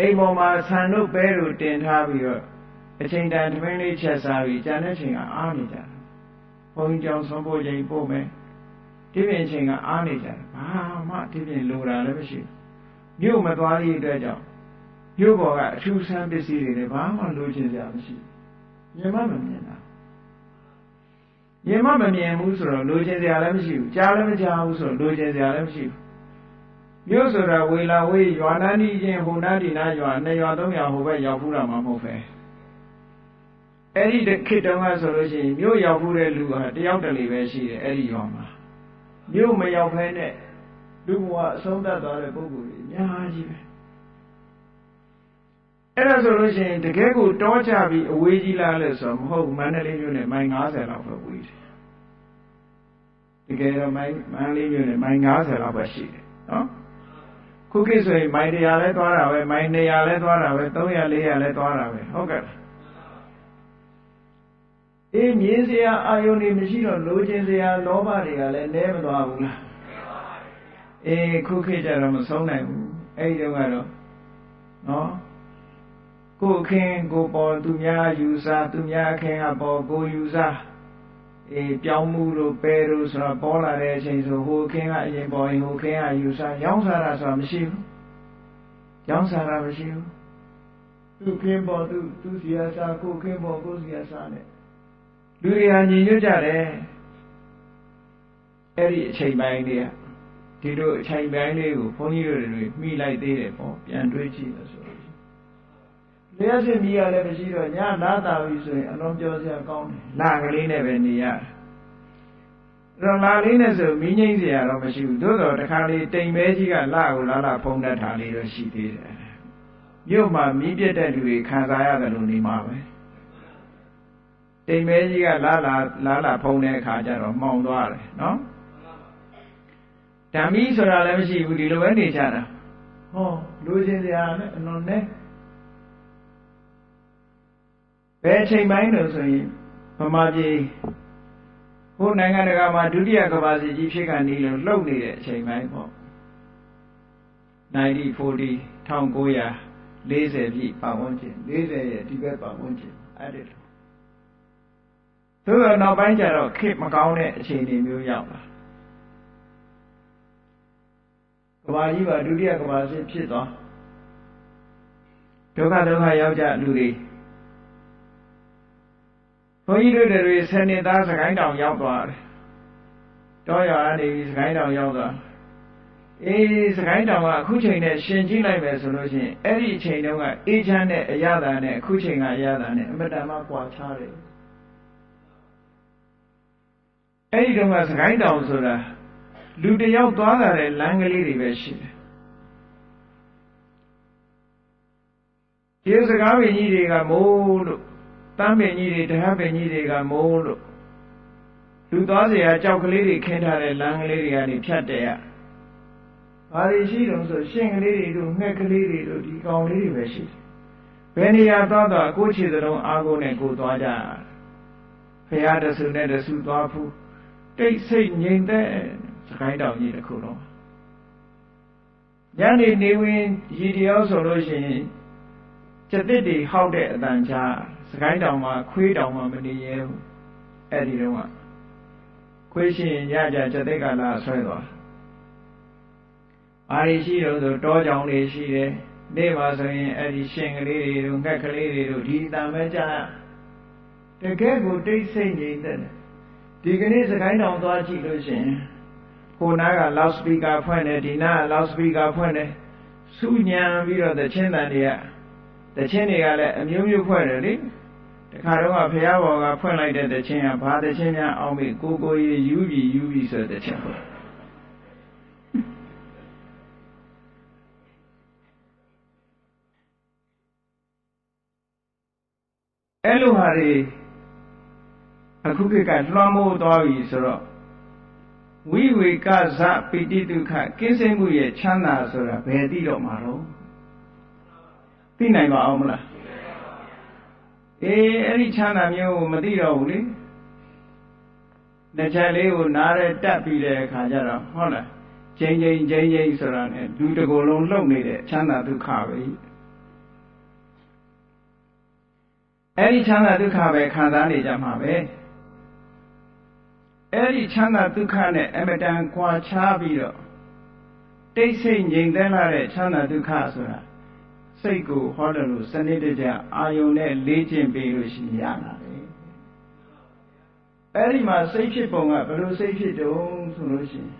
အိမ်ပေါ်မှာဆန်တို့ပဲတို့တင်ထားပြီးတော့အချိန်တန်သမင်းလေးချက်စားပြီးကြံတဲ့ချိန်ကအားနေကြတယ်။ဘုန်းကြီးကြောင့်ဆုံးဖို့ချိန်ပို့မယ်။ဒီပြင်ချိန်ကအားနေကြတယ်။ဘာမှဒီပြင်လိုတာလည်းမရှိဘူး။မြို့မသွားသည့်အတွက်ကြောင့်မြို့ပေါ်ကအထူးဆန်းပစ္စည်းတွေလည်းဘာမှလိုချင်စရာမရှိဘူး။မြင်မှမမြင်တာ။မြင်မှမမြင်ဘူးဆိုတော့လိုချင်စရာလည်းမရှိဘူး။ကြားလည်းမကြားဘူးဆိုတော့လိုချင်စရာလည်းမရှိဘူး။မြို့ဆိုတာဝေလာဝေးရွာနာနီချင်းဟိုနာဒီနာရွာ2ရွာ3ရွာဟိုဘက်ရောက်ဖူးတာမှမဟုတ်ပဲအဲ့ဒီခေတ်တုန်းကဆိုလို့ရှိရင်မြို့ရောက်ဖူးတဲ့လူဟာတယောက်တလေပဲရှိတယ်အဲ့ဒီရွာမှာမြို့မရောက်ဖဲနဲ့လူဘဝအဆုံးသတ်သွားတဲ့ပုဂ္ဂိုလ်တွေအများကြီးပဲအဲ့ဒါဆိုလို့ရှိရင်တကယ်ကိုတောချပြီးအဝေးကြီးလားလဲဆိုတော့မဟုတ်ဘူးမန္တလေးမြို့နဲ့မိုင်90လောက်ပဲဝေးတယ်တကယ်တော့မန္တလေးမြို့နဲ့မိုင်90လောက်ပဲရှိတယ်နော်ခုခေတ်ဆိုရင်မိုင်100လဲသွားတာပဲမိုင်200လဲသွားတာပဲ300 400လဲသွားတာပဲဟုတ်ကဲ့အေးမြင်စရာအာယုန်တွေမရှိတော့လိုချင်စရာလောဘတွေကလည်းနဲမသွားဘူးလားအေးခုခေတ်ကျတော့မဆုံးနိုင်ဘူးအဲ့ဒီတော့ကတော့နော်ကိုယ်ခင်ကိုပေါ်သူများယူစားသူများခင်ကပေါ်ကိုယူစားအေးပြောင်းမှုလို့ပဲလို့ဆိုတော့ပေါ်လာတဲ့အချိန်ဆိုဟိုခင်ကအရင်ပေါ်ရင်ဟိုခင်ကယူစားရောင်းစားတာဆိုတာမရှိဘူးရောင်းစားတာမရှိဘူးသူခင်ပေါ်သူစီယာစားကိုခင်ပေါ်ကိုစီယာစားနဲ့လူတွေဟာညီညွတ်ကြတယ်အဲ့ဒီအချိန်ပိုင်းတွေကဒီလိုအချိန်ပိုင်းလေးကိုဘုန်းကြီးတို့တွေမိလိုက်သေးတယ်ပေါ့ပြန်တွေးကြည့်လို့ဆိုလို့လျှက်စစ်မိရလည်းမရှိတော့ညလာတာပြီဆိုရင်အလုံးပြောစရာကောင်းတယ်လာကလေးနဲ့ပဲနေရတယ်အဲ့တော့လာလေးနဲ့ဆိုမိငိမ့်စရာတော့မရှိဘူးသို့တော့တခါလေးတိမ်မဲကြီးကလာကိုလာဖုံးတတ်တာလေးတော့ရှိသေးတယ်မြို့မှာမိပြတ်တဲ့လူတွေခံစားရတယ်လို့နေမှာပဲတိမ်မဲကြီးကလာဖုံးတဲ့အခါကျတော့မှောင်သွားတယ်နော်ဓမ္မီဆိုတာလည်းမရှိဘူးဒီလိုပဲနေကြတာဟောလူချင်းစရာနဲ့အလွန်နဲ့ဘယ်ချိန်ပိုင်းလို့ဆိုရင်ဗမာပြည်ဟိုနိုင်ငံတကာမှာဒုတိယကမ္ဘာစစ်ကြီးဖြစ်ကနေလို့လှုပ်နေတဲ့အချိန်ပိုင်းပေါ့1940 1940ပြည့်ပတ်ဝန်းကျင်40ရဲ့ဒီဘက်ပတ်ဝန်းကျင်အဲ့ဒီလိုသို့တော့နောက်ပိုင်းကျတော့ခေတ်မကောင်းတဲ့အခြေအနေမျိုးရောက်လာကမ္ဘာကြီးကဒုတိယကမ္ဘာစစ်ဖြစ်သွားဒုက္ခရောက်ကြလူတွေဘုန်းကြီးတို့တွေဆယ်နှစ်သားစကိုင်းတောင်ရောက်သွားတယ်တောရွာကနေပြီးစကိုင်းတောင်ရောက်သွားအေးစကိုင်းတောင်ကအခုချိန်နဲ့ရှင်ကြည့်လိုက်မယ်ဆိုလို့ရှိရင်အဲ့ဒီအချိန်တုန်းကအေးချမ်းတဲ့အရသာနဲ့အခုချိန်ကအရသာနဲ့အမတန်မှကွာခြားတယ်အဲ့ဒီတုန်းကစကိုင်းတောင်ဆိုတာလူတယောက်သွားတာတဲ့လမ်းကလေးတွေပဲရှိတယ်ဒီစကားပင်ကြီးတွေကမိုးလို့တမ်းပင်ကြီးတွေတဟပ်ပင်ကြီးတွေကမိုးလို့ လူသွားเสียကြောက်ကလေးတွေခင်းထားတဲ့လမ်းကလေးတွေကနေဖြတ်တဲ့ဘာတွေရှိတုံးဆိုရှင်ကလေးတွေတို့ငှက်ကလေးတွေတို့ဒီကောင်လေးတွေပဲရှိတယ်ဘယ်နေရာသွားတော့ကိုယ်ခြေစလုံးအားကိုနဲ့ကိုသွားကြဖရာတဆူနဲ့တဆူသွားဖူးတိတ်ဆိတ်ငြိမ်သက်စကိုင်းတောင်ကြီးတစ်ခုလုံးညနေနေဝင်ရည်တယောက်ဆိုလို့ရှိရင်ကျက်တစ်တွေဟောက်တဲ့အတန်ကြားစကိုင်းတောင်မှာခွေးတောင်မှာမနေရဲဘူးအဲ့ဒီတော့ခွေးရှင်ရကြကျက်တစ်ကလာဆွဲသွားအားရရှိတော့ဆိုတောကြောင်တွေရှိတယ်နေ့မှာဆိုရင်အဲ့ဒီရှင်ကလေးတွေတို့ငှက်ကလေးတွေတို့ဒီတန်ပဲကြားတကယ်ကိုတိတ်ဆိတ်ငြိမ်သက်တယ်ဒီကနေ့စကိုင်းတောင်သွားကြည့်လို့ရှိရင်ဟိုနားက loud speaker ဖွင့်တယ်ဒီနားက loud speaker ဖွင့်တယ်စူးညံပြီးတော့တချင်းတန်တွေကလည်းအမျိုးမျိုးဖွင့်တယ်လေတခါတော့ဖះဘော်ကဖွင့်လိုက်တဲ့တချင်းကဘာတချင်းများအောင်ပြီကိုရေယူပြီဆိုတဲ့တချင်းဖွင့်အဲ့လိုဟာတွေအခုခေတ်ကလွှမ်းမိုးသွားပြီဆိုတော့ဝိဝေကဇပိတိဒုက္ခကင်းစိမ့်မှုရဲ့ချမ်းသာဆိုတာဘယ်သိတော့မှာတော့သိနိုင်ပါအောင်မလားအဲ့ဒီချမ်းသာမျိုးကိုမသိတော့ဘူးလေတစ်ချက်လေးကိုနားရဲတက်ပြီးတဲ့အခါကျတော့ဟုတ်လားချိန်ဆိုတာ ਨੇ လူတစ်ကိုယ်လုံးလှုပ်နေတဲ့ချမ်းသာဒုက္ခပဲအဲ့ဒီချမ်းသာဒုက္ခပဲခံစားနေကြမှာပဲအဲ့ဒီချမ်းသာဒုက္ခနဲ့အမတန်ကွာခြားပြီးတော့တိတ်ဆိတ်ငြိမ်သက်လာတဲ့ချမ်းသာဒုက္ခဆိုတာစိတ်ကိုဟောတယ်လို့စနစ်တကျအာယုန်နဲ့လေ့ကျင့်ပေးလို့ရှိရတာပဲအဲ့ဒီမှာစိတ်ဖြစ်ပုံကဘယ်လိုစိတ်ဖြစ်တုံးဆိုလို့ရှိရင်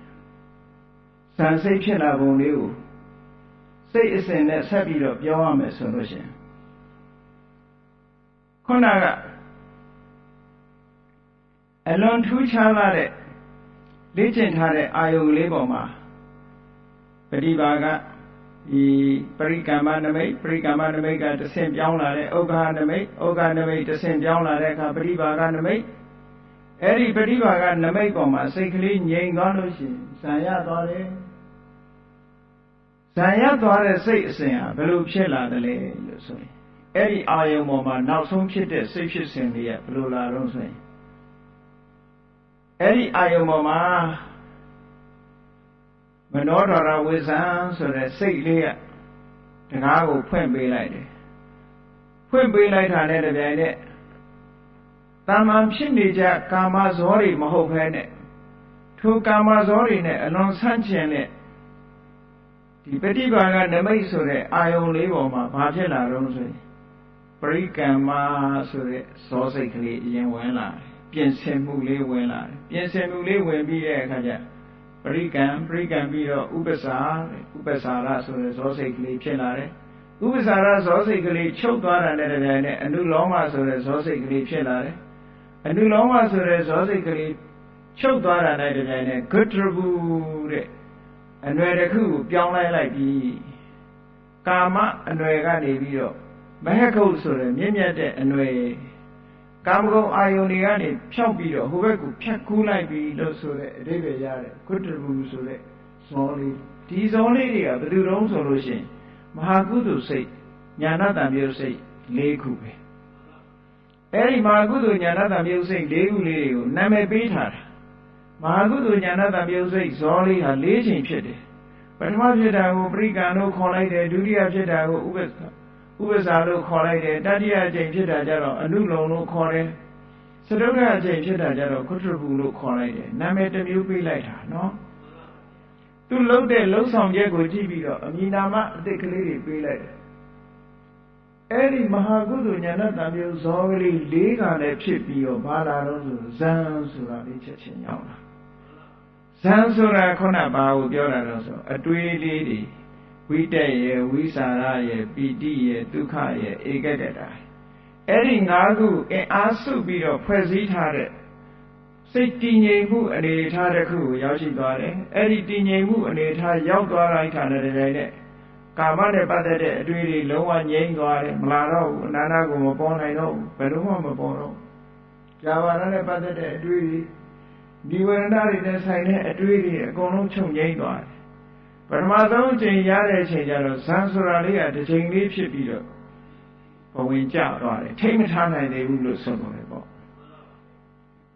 ဇန်စိတ်ဖြစ်လာပုံလေးကိုစိတ်အစဉ်နဲ့ဆက်ပြီးတော့ပြောရမယ်ဆိုလို့ရှိရင်ခုနကအလွန်ထူးခြားလာတဲ့လေ့ကျင့်ထားတဲ့အာယုန်လေးပေါ်မှာပฏิဘာကဒီပရိကမ္မနမိတ်ကတဆင့်ပြောင်းလာတဲ့ဥက္ခနမိတ်တဆင့်ပြောင်းလာတဲ့အခါပฏิဘာကနမိတ်အဲ့ဒီပฏิဘာကနမိတ်ပေါ်မှာစိတ်ကလေးငြိမ်သွားလို့ရှိရင်ဇံရသွားတယ်ဇံရသွားတဲ့စိတ်အစဉ်ဟာဘယ်လိုဖြစ်လာတယ်လဲလို့ဆိုရင်အဲ့ဒီအာယုံပေါ်မှာနောက်ဆုံးဖြစ်တဲ့စိတ်ဖြစ်စဉ်လေးကဘယ်လိုလာတော့ဆိုရင်အဲ့ဒီအာယုံပေါ်မှာမနောဒရဝိဇ္ဇံဆိုတဲ့စိတ်လေးကတကားကိုဖွင့်ပေးလိုက်တယ်ဖွင့်ပေးလိုက်တာနဲ့တပြိုင်နက်တာမန်ဖြစ်နေကြကာမဇောတွေမဟုတ်ဘဲနဲ့ထိုကာမဇောတွေနဲ့အလွန်ဆန့်ကျင်တဲ့ဒီပฏิဘာကနမိတ်ဆိုတဲ့အာယုံလေးပေါ်မှာဘာဖြစ်လာတော့ဆိုရင်ပရိကမ္မာဆိုတဲ့ဇောစိတ်ကလေးအရင်ဝင်လာတယ်ပြင်ဆင်မှုလေးဝင်လာတယ်ပြင်ဆင်မှုလေးဝင်ပြီးတဲ့အခါကျပရိကံပြီးတော့ဥပ္ပစာရဆိုတဲ့ဇောစိတ်ကလေးဖြစ်လာတယ်ဥပ္ပစာရဇောစိတ်ကလေးချုပ်သွားတာနဲ့တပြိုင်နက်အနုလောမဆိုတဲ့ဇောစိတ်ကလေးဖြစ်လာတယ်အနုလောမဆိုတဲ့ဇောစိတ်ကလေးချုပ်သွားတာနဲ့တပြိုင်နက်ဂုတ္တရဘူးတဲ့အနွယ်တစ်ခုကိုပြောင်းလိုက်ပြီးကာမအနွယ်ကနေပြီးတော့မဟကုတ်ဆိုတဲ့မြင့်မြတ်တဲ့အနွယ်ကာမဂုဏ်အာယုန်တွေကနေဖြောက်ပြီးတော့ဟိုဘက်ကိုဖြတ်ကူးလိုက်ပြီးလို့ဆိုတဲ့အဓိပ္ပာယ်ရတယ်ဂုတ္တရဘူးဆိုတဲ့ဇောလေးဒီဇောလေးတွေကဘယ်သူတုံးဆိုလို့ရှိရင်မဟာကုသိုလ်စိတ်ညာဏတံပြုစိတ်၄ခုပဲအဲ့ဒီမဟာကုသိုလ်ညာဏတံပြုစိတ်၄ခုလေးတွေကိုနာမည်ပေးထားတာမဟာကုသိုလ်ညာဏတံပြုစိတ်ဇောလေးဟာ၄ချိန်ဖြစ်တယ်ပထမဖြစ်တာကိုပရိကံလို့ခေါ်လိုက်တယ်ဒုတိယဖြစ်တာကိုဥပ္ပစာလို့ခေါ်လိုက်တယ်တတိယအချိန်ဖြစ်တာကျတော့အနုလုံလို့ခေါ်တယ်စတုတ္ထအချိန်ဖြစ်တာကျတော့ဂုတ္တရဘူးလို့ခေါ်လိုက်တယ်နာမည်တစ်မျိုးပေးလိုက်တာနော်သူလှုပ်တဲ့လှုပ်ဆောင်ချက်ကိုကြည့်ပြီးတော့အမည်နာမအတိတ်ကလေးတွေပေးလိုက်တယ်အဲ့ဒီမဟာကုသိုလ်ညာဏတံပြုဇောကလေး၄ခါနဲ့ဖြစ်ပြီးတော့ဘာလာတော့ဆိုဇံဆိုတာလေးချက်ချင်းရောက်လာဇံဆိုတာခုနဘာကိုပြောတာတော့ဆိုအတွေးလေးတွေဝိတက်ရဲ့ဝိสารရဲ့ပီတိရဲ့ဒုက္ခရဲ့ဧကတတာအဲ့ဒီ၅ခုအင်အားစုပြီးတော့ဖွဲ့စည်းထားတဲ့စိတ်တည်ငြိမ်မှုအနေထားတစ်ခုကိုရောက်ရှိသွားတယ်အဲ့ဒီတည်ငြိမ်မှုအနေထားရောက်သွားလိုက်တာနဲ့တည်းနဲ့ကာမနဲ့ပတ်သက်တဲ့အတွေ့အကြုံလုံးဝငြိမ်းသွားတယ်မလာတော့ဘူးအနန္တကိုမပေါ်နိုင်တော့ဘူးဘယ်တော့မှမပေါ်တော့ကြာပါနဲ့ပတ်သက်တဲ့အတွေ့အကြုံ ဒီဝရဏတွေနဲ့ဆိုင်တဲ့အတွေးတွေအကုန်လုံးချုပ်ငြိမ်းသွားတယ်ပထမဆုံးအချိန်ရတဲ့အချိန်ကျတော့ဇန်ဆိုတာလေးကတစ်ချိန်လေးဖြစ်ပြီးတော့ဘဝင်ကျသွားတယ်ထိမ့်မထားနိုင်သေးဘူးလို့ဆိုလို့လေပေါ့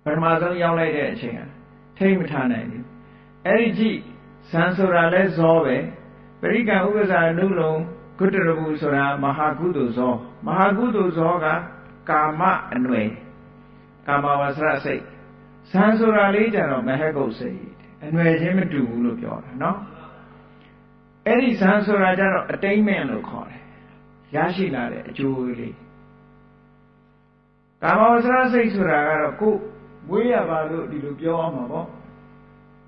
ပထမဆုံးရောက်လိုက်တဲ့အချိန်ကထိမ့်မထားနိုင်ဘူးအဲ့ဒီကြည့်ဇန်ဆိုတာလဲဇောပဲပရိကံဥပ္ပဇာနုလုံကုတ္တရဘူဆိုတာမဟာကုသိုလ်ဇောမဟာကုသိုလ်ဇောကကာမအနွယ်ကာမဝဆရစိတ်ဇန်ဆိုတာလေးကြတော့မဟကုတ်စိတ်အနွယ်ချင်းမတူဘူးလို့ပြောတာနော်အဲ့ဒီဇန်ဆိုတာကြတော့အတိမ့်မဲ့လို့ခေါ်တယ်ရရှိလာတဲ့အကျိုးလေးကာမဝဆရစိတ်ဆိုတာကတော့ကိုယ်မွေးရပါလို့ဒီလိုပြောအောင်ပါပေါ့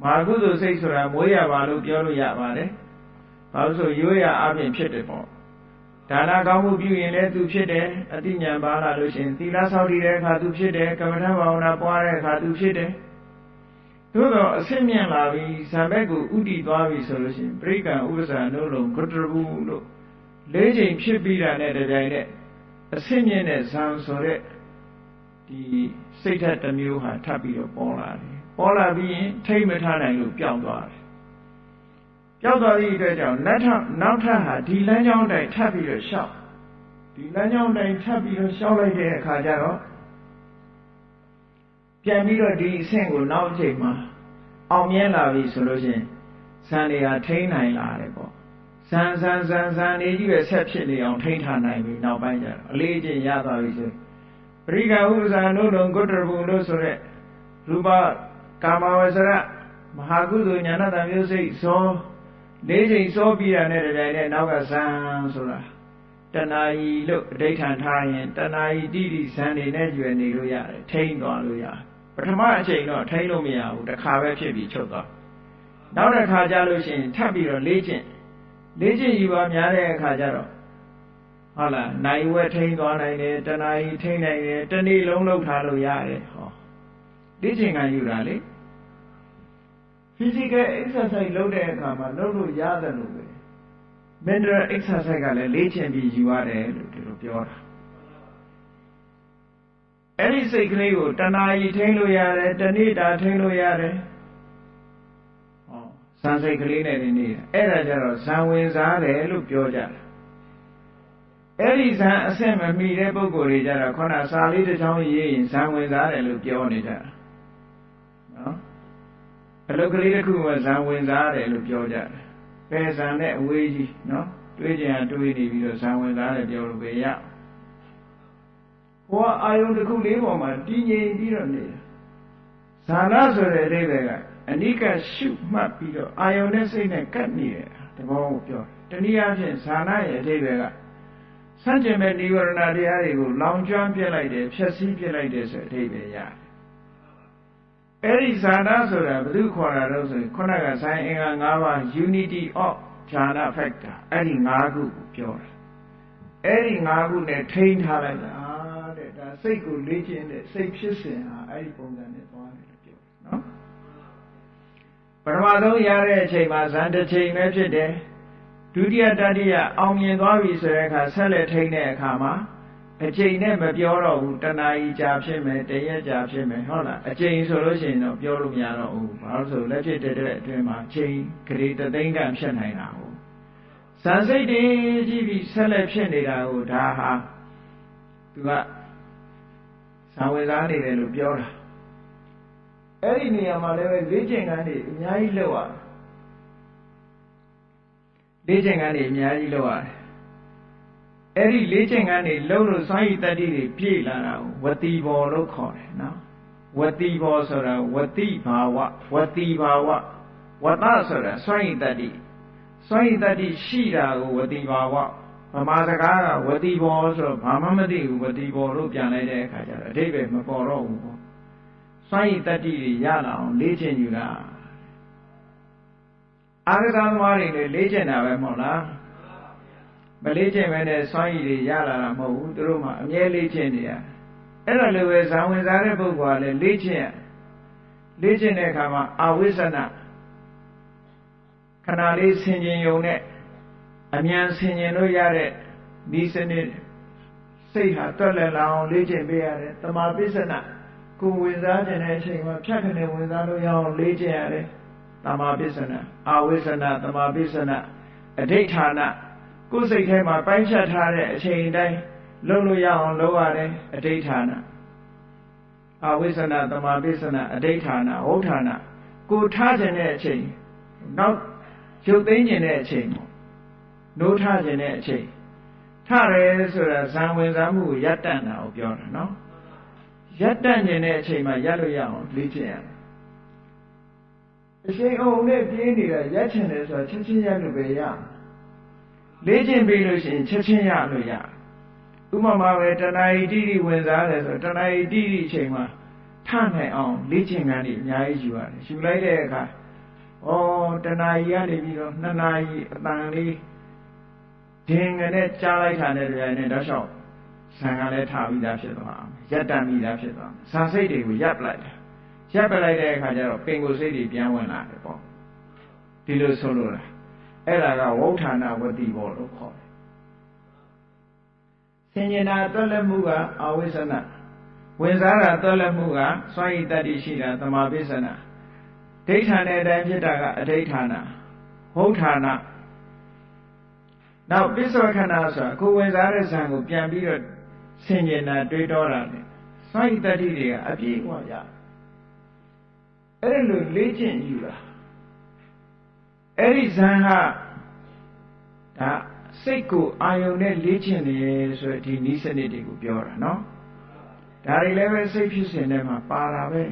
မဟာကုသိုလ်စိတ်ဆိုတာမွေးရပါလို့ပြောလို့ရပါတယ်ဘာလို့ဆိုရိုးရအပြင်ဖြစ်တယ်ပေါ့ဒါနကောင်းမှုပြုရင်လည်းသူဖြစ်တယ်အတိညာပါလာလို့ရှိရင်သီလဆောက်တည်တဲ့အခါသူဖြစ်တယ်ကမ္မထဘာဝနာပွားတဲ့အခါသူဖြစ်တယ်သို့တော့အဆင့်မြင့်လာပြီးဇံဘက်ကိုဥတည်သွားပြီဆိုလို့ရှိရင်ပရိကံဥပ္ပဇာနှုတ်လုံးဂုတ္တရဘူးလို့၄ချိန်ဖြစ်ပြီးတာနဲ့တပြိုင်နက်အဆင့်မြင့်တဲ့ဇံဆိုတဲ့ဒီစိတ်ဓာတ်တစ်မျိုးဟာထပ်ပြီးတော့ပေါ်လာတယ်ပေါ်လာပြီးရင်ထိမ့်မထားနိုင်လို့ပျောက်သွားတယ်ပျောက်သွားသည့်အတွက်ကြောင့်နောက်ထပ်ဟာဒီလမ်းကြောင်းတိုင်းထပ်ပြီးတော့ရှောက်ဒီလမ်းကြောင်းတိုင်းထပ်ပြီးတော့ရှောက်လိုက်တဲ့အခါကျတော့ပြန်ပြီးတော့ဒီအဆင့်ကိုနောက်အချိန်မှာအောင်မြင်လာပြီဆိုလို့ရှိရင်ဇန်တွေဟာထိန်းနိုင်လာတယ်ပေါ့ဇန်နေကြီးပဲဆက်ဖြစ်နေအောင်ထိန်းထားနိုင်ပြီနောက်ပိုင်းကျတော့အလေးအကျင့်ရသွားပြီဆိုပရိကဥပ္ပဇာနုလုံဂုတ္တရဘူလို့ဆိုတဲ့ရူပကာမဝဆရမဟာကုသိုလ်ဉာဏတမျိုးစိတ်ဇော၄ချိန်စောပြီးတာနဲ့တပြိုင်နက်နောက်ကဇံဆိုတာတဏှာကြီးလို့အဋ္ဌံထားရင်တဏှာကြီးတိတိဇံနေနဲ့ကျွယ်နေလို့ရတယ်ထိန်းသွားလို့ရပထမအချိန်တော့ထိန်းလို့မရဘူးတစ်ခါပဲဖြစ်ပြီးချုပ်သွားနောက်တစ်ခါကြလို့ရှိရင်ထပ်ပြီးတော့လေ့ကျင့်ယူပါများတဲ့အခါကျတော့ဟုတ်လားနိုင်ဝဲထိန်းသွားနိုင်တယ်တဏှာကြီးထိန်းနိုင်တယ်တနေ့လုံးလုပ်ထားလို့ရတယ်ဟောလေ့ကျင့်ခံယူတာလေ physical exercise လုပ်တဲ့အခါမှာလုပ်လို့ရတယ်လို့ပဲ mental exercise ကလည်းလေ့ကျင့်ပြီးယူရတယ်လို့ဒီလိုပြောတာအဲ့ဒီစိတ်ကလေးကိုတဏှာကြီးထိန်းလို့ရတယ်တနေ့တာထိန်းလို့ရတယ်ဟောဇန်စိတ်ကလေးနဲ့နေတာအဲ့ဒါကြတော့ဇန်ဝင်စားတယ်လို့ပြောကြတယ်အဲ့ဒီဇန်အဆင့်မမီတဲ့ပုဂ္ဂိုလ်တွေကြတော့ခေါင်းစာလေးတစ်ချောင်းရေးရင်ဇန်ဝင်စားတယ်လို့ပြောနေကြတာနော်အလုတ်ကလေးတစ်ခုမှဇံဝင်စားတယ်လို့ပြောကြတယ်။ပဲဇံနဲ့အဝေးကြီးနော်တွေးကြံတွေးနေပြီးတော့ဇံဝင်စားတယ်ပြောလို့ပဲရ။ဟောအာယုန်တစ်ခုလေးပေါ်မှာတည်ငြိမ်ပြီးတော့နေတာ။ဇာနာဆိုတဲ့အဓိပ္ပာယ်ကအနိကရှုမှတ်ပြီးတော့အာယုန်နဲ့စိတ်နဲ့ကပ်နေတဲ့သဘောကိုပြောတယ်။တနည်းအားဖြင့်ဇာနာရဲ့အဓိပ္ပာယ်ကစัจ jin မဲ့និဝရဏတရားတွေကိုလောင်ကျွမ်းပြစ်လိုက်တယ်ဖြည့်ဆည်းပြစ်လိုက်တယ်ဆိုတဲ့အဓိပ္ပာယ်ရတယ်။အဲ့ဒီဇာနာဆိုတာဘယ်သူခေါ်တာလဲဆိုရင်ခုနကဇိုင်းအင်္ဂါ၅ပါး unity of jhana factor အဲ့ဒီ၅ခုကိုပြောတာအဲ့ဒီ၅ခုနဲ့ထိန်းထားလိုက်တာတဲ့ဒါစိတ်ကိုလေ့ကျင့်တဲ့စိတ်ဖြစ်စဉ်ဟာအဲ့ဒီပုံစံနဲ့သွားတယ်လို့ပြောတယ်နော်ပထမဆုံးရတဲ့အချိန်မှာဇန်တစ်ချိန်ပဲဖြစ်တယ်ဒုတိယတတိယအောင်မြင်သွားပြီဆိုတဲ့အခါဆက်လက်ထိန်းတဲ့အခါမှာအချိန်နဲ့မပြောတော့ဘူးတဏှာကြီးကြာဖြစ်မယ်တရက်ကြာဖြစ်မယ်ဟုတ်လားအချိန်ဆိုလို့ရှိရင်တော့ပြောလို့မရတော့ဘူးဘာလို့ဆိုလက်ဖြစ်တဲ့အတွင်းမှာအချိန်ဂရေတသိန်းကဖြစ်နိုင်တာဟုတ်ဇန်စိတ်တွေကြည့်ပြီးဆက်လက်ဖြစ်နေတာကိုဒါဟာသူကဇံဝင်စားနေတယ်လို့ပြောတာအဲ့ဒီနေရာမှာလည်းလေ့ကျင့်ခန်းတွေအများကြီးလုပ်ရတယ်လေ့ကျင့်ခန်းတွေအများကြီးလုပ်ရတယ်အဲ့ဒီလေ့ကျင့်ခန်းတွေလုံးလို့စွမ်းရည်တတ္တိတွေပြည့်လာတာကိုဝတိဘောလို့ခေါ်တယ်နော်ဝတိဘောဆိုတာဝတိဘာဝဝတိဘာဝဝတ္တဆိုတာစွမ်းရည်တတ္တိရှိတာကိုဝတိဘာဝဗမာစကားကဝတိဘောဆိုတော့ဘာမှမသိဘူးဝတိဘောလို့ပြန်လိုက်တဲ့အခါကျတော့အဓိပ္ပာယ်မပေါ်တော့ဘူးပေါ့စွမ်းရည်တတ္တိတွေရလာအောင်လေ့ကျင့်ယူတာအာရကသမားတွေလည်းလေ့ကျင့်တာပဲမဟုတ်လားမလေ့ကျင့်ပဲနဲ့စွမ်းရည်တွေရလာတာမဟုတ်ဘူးသူတို့မှအမြဲလေ့ကျင့်နေရအဲ့ဒါလိုပဲဇံဝင်စားတဲ့ပုဂ္ဂိုလ်ကလည်းလေ့ကျင့်တဲ့အခါမှာအဝိဇ္ဇနာခဏလေးဆင်ခြင်ယုံနဲ့အမြန်ဆင်ခြင်လို့ရတဲ့ဒီစနစ်စိတ်ဟာတွက်လက်လာအောင်လေ့ကျင့်ပေးရတယ်တမာပစ္စန ကိုဝင်စားခြင်းတဲ့အချိန်မှာဖြတ်ခနဲ့ဝင်စားလို့ရအောင်လေ့ကျင့်ရတယ်တမာပစ္စနာအာဝိသနာတမာပစ္စနာအဋိဌာနကိုယ်စိတ်ထဲမှာပိုင်းဖြတ်ထားတဲ့အချိန်တိုင်းလုပ်လို့ရအောင်လုပ်ရတယ်အဋိဌာနအာဝိသနာတမာပစ္စနာအဋိဌာနဝဋ္ဌာနကိုထားခြင်းတဲ့အချိန်နောက်ရုပ်သိမ်းခြင်းတဲ့အချိန်ပေါ့နိုးထားခြင်းတဲ့အချိန်ထားရဲဆိုတာဇံဝင်စားမှုကိုရပ်တန့်တာကိုပြောတာနော်ရပ်တန့်ခြင်းတဲ့အချိန်မှာရပ်လို့ရအောင်လေ့ကျင့်ရတယ်အချိန်အောင်နဲ့ပြင်းနေတာရပ်ချင်တယ်ဆိုတာချက်ချင်းရပ်လို့ပဲရလေ့ကျင့်ပြီးလို့ရှိရင်ချက်ချင်းရလို့ရဥပမာပဲတဏှာတိတိဝင်စားတယ်ဆိုတဏှာတိတိအချိန်မှာထနိုင်အောင်လေ့ကျင့်ခန်းတွေအများကြီးယူရတယ်ယူလိုက်တဲ့အခါတဏှာကြီးကနေပြီးတော့2နာရီအတန်လေးဒင်ငနဲ့ကြားလိုက်တာနဲ့တရားနဲ့တော့ရှောက်ဇံကလည်းထားပြီးသားဖြစ်သွားအောင်ရပ်တန့်ပြီးသားဖြစ်သွားဇံစိတ်တွေကိုရပ်ပလိုက်တယ်ရပ်ပလိုက်တဲ့အခါကျတော့ပင်ကိုယ်စိတ်တွေပြန်ဝင်လာတယ်ပေါ့ဒီလိုဆိုလို့လားအဲ့ဒါကဝဋ္ဌာဏဝတိဘောလို့ခေါ်တယ်ဆင်ញင်တာတွက်လက်မှုကအဝိသနာဝင်စားတာတွက်လက်မှုကစွမ်းရည်တတ္တိရှိတာသမာပစ္စနာဒိဋ္ဌာနဲ့အတိုင်းဖြစ်တာကအဋိဌာဏဝဋ္ဌာဏနောက်ပစ္စောခဏဆိုတာကိုဝင်စားတဲ့ဇံကိုပြန်ပြီးတော့ဆင်ញင်တာတွေးတောတာနဲ့စွမ်းရည်တတ္တိတွေကအပြည့်အဝရအဲ့လိုလေ့ကျင့်ယူတာအဲ့ဒီဇံဟာဒါစိတ်ကိုအာယုန်နဲ့လေ့ကျင့်တယ်ဆိုတဲ့ဒီနည်းစနစ်တွေကိုပြောတာနော်ဒါတွေလည်းပဲစိတ်ဖြစ်စဉ်ထဲမှာပါတာပဲ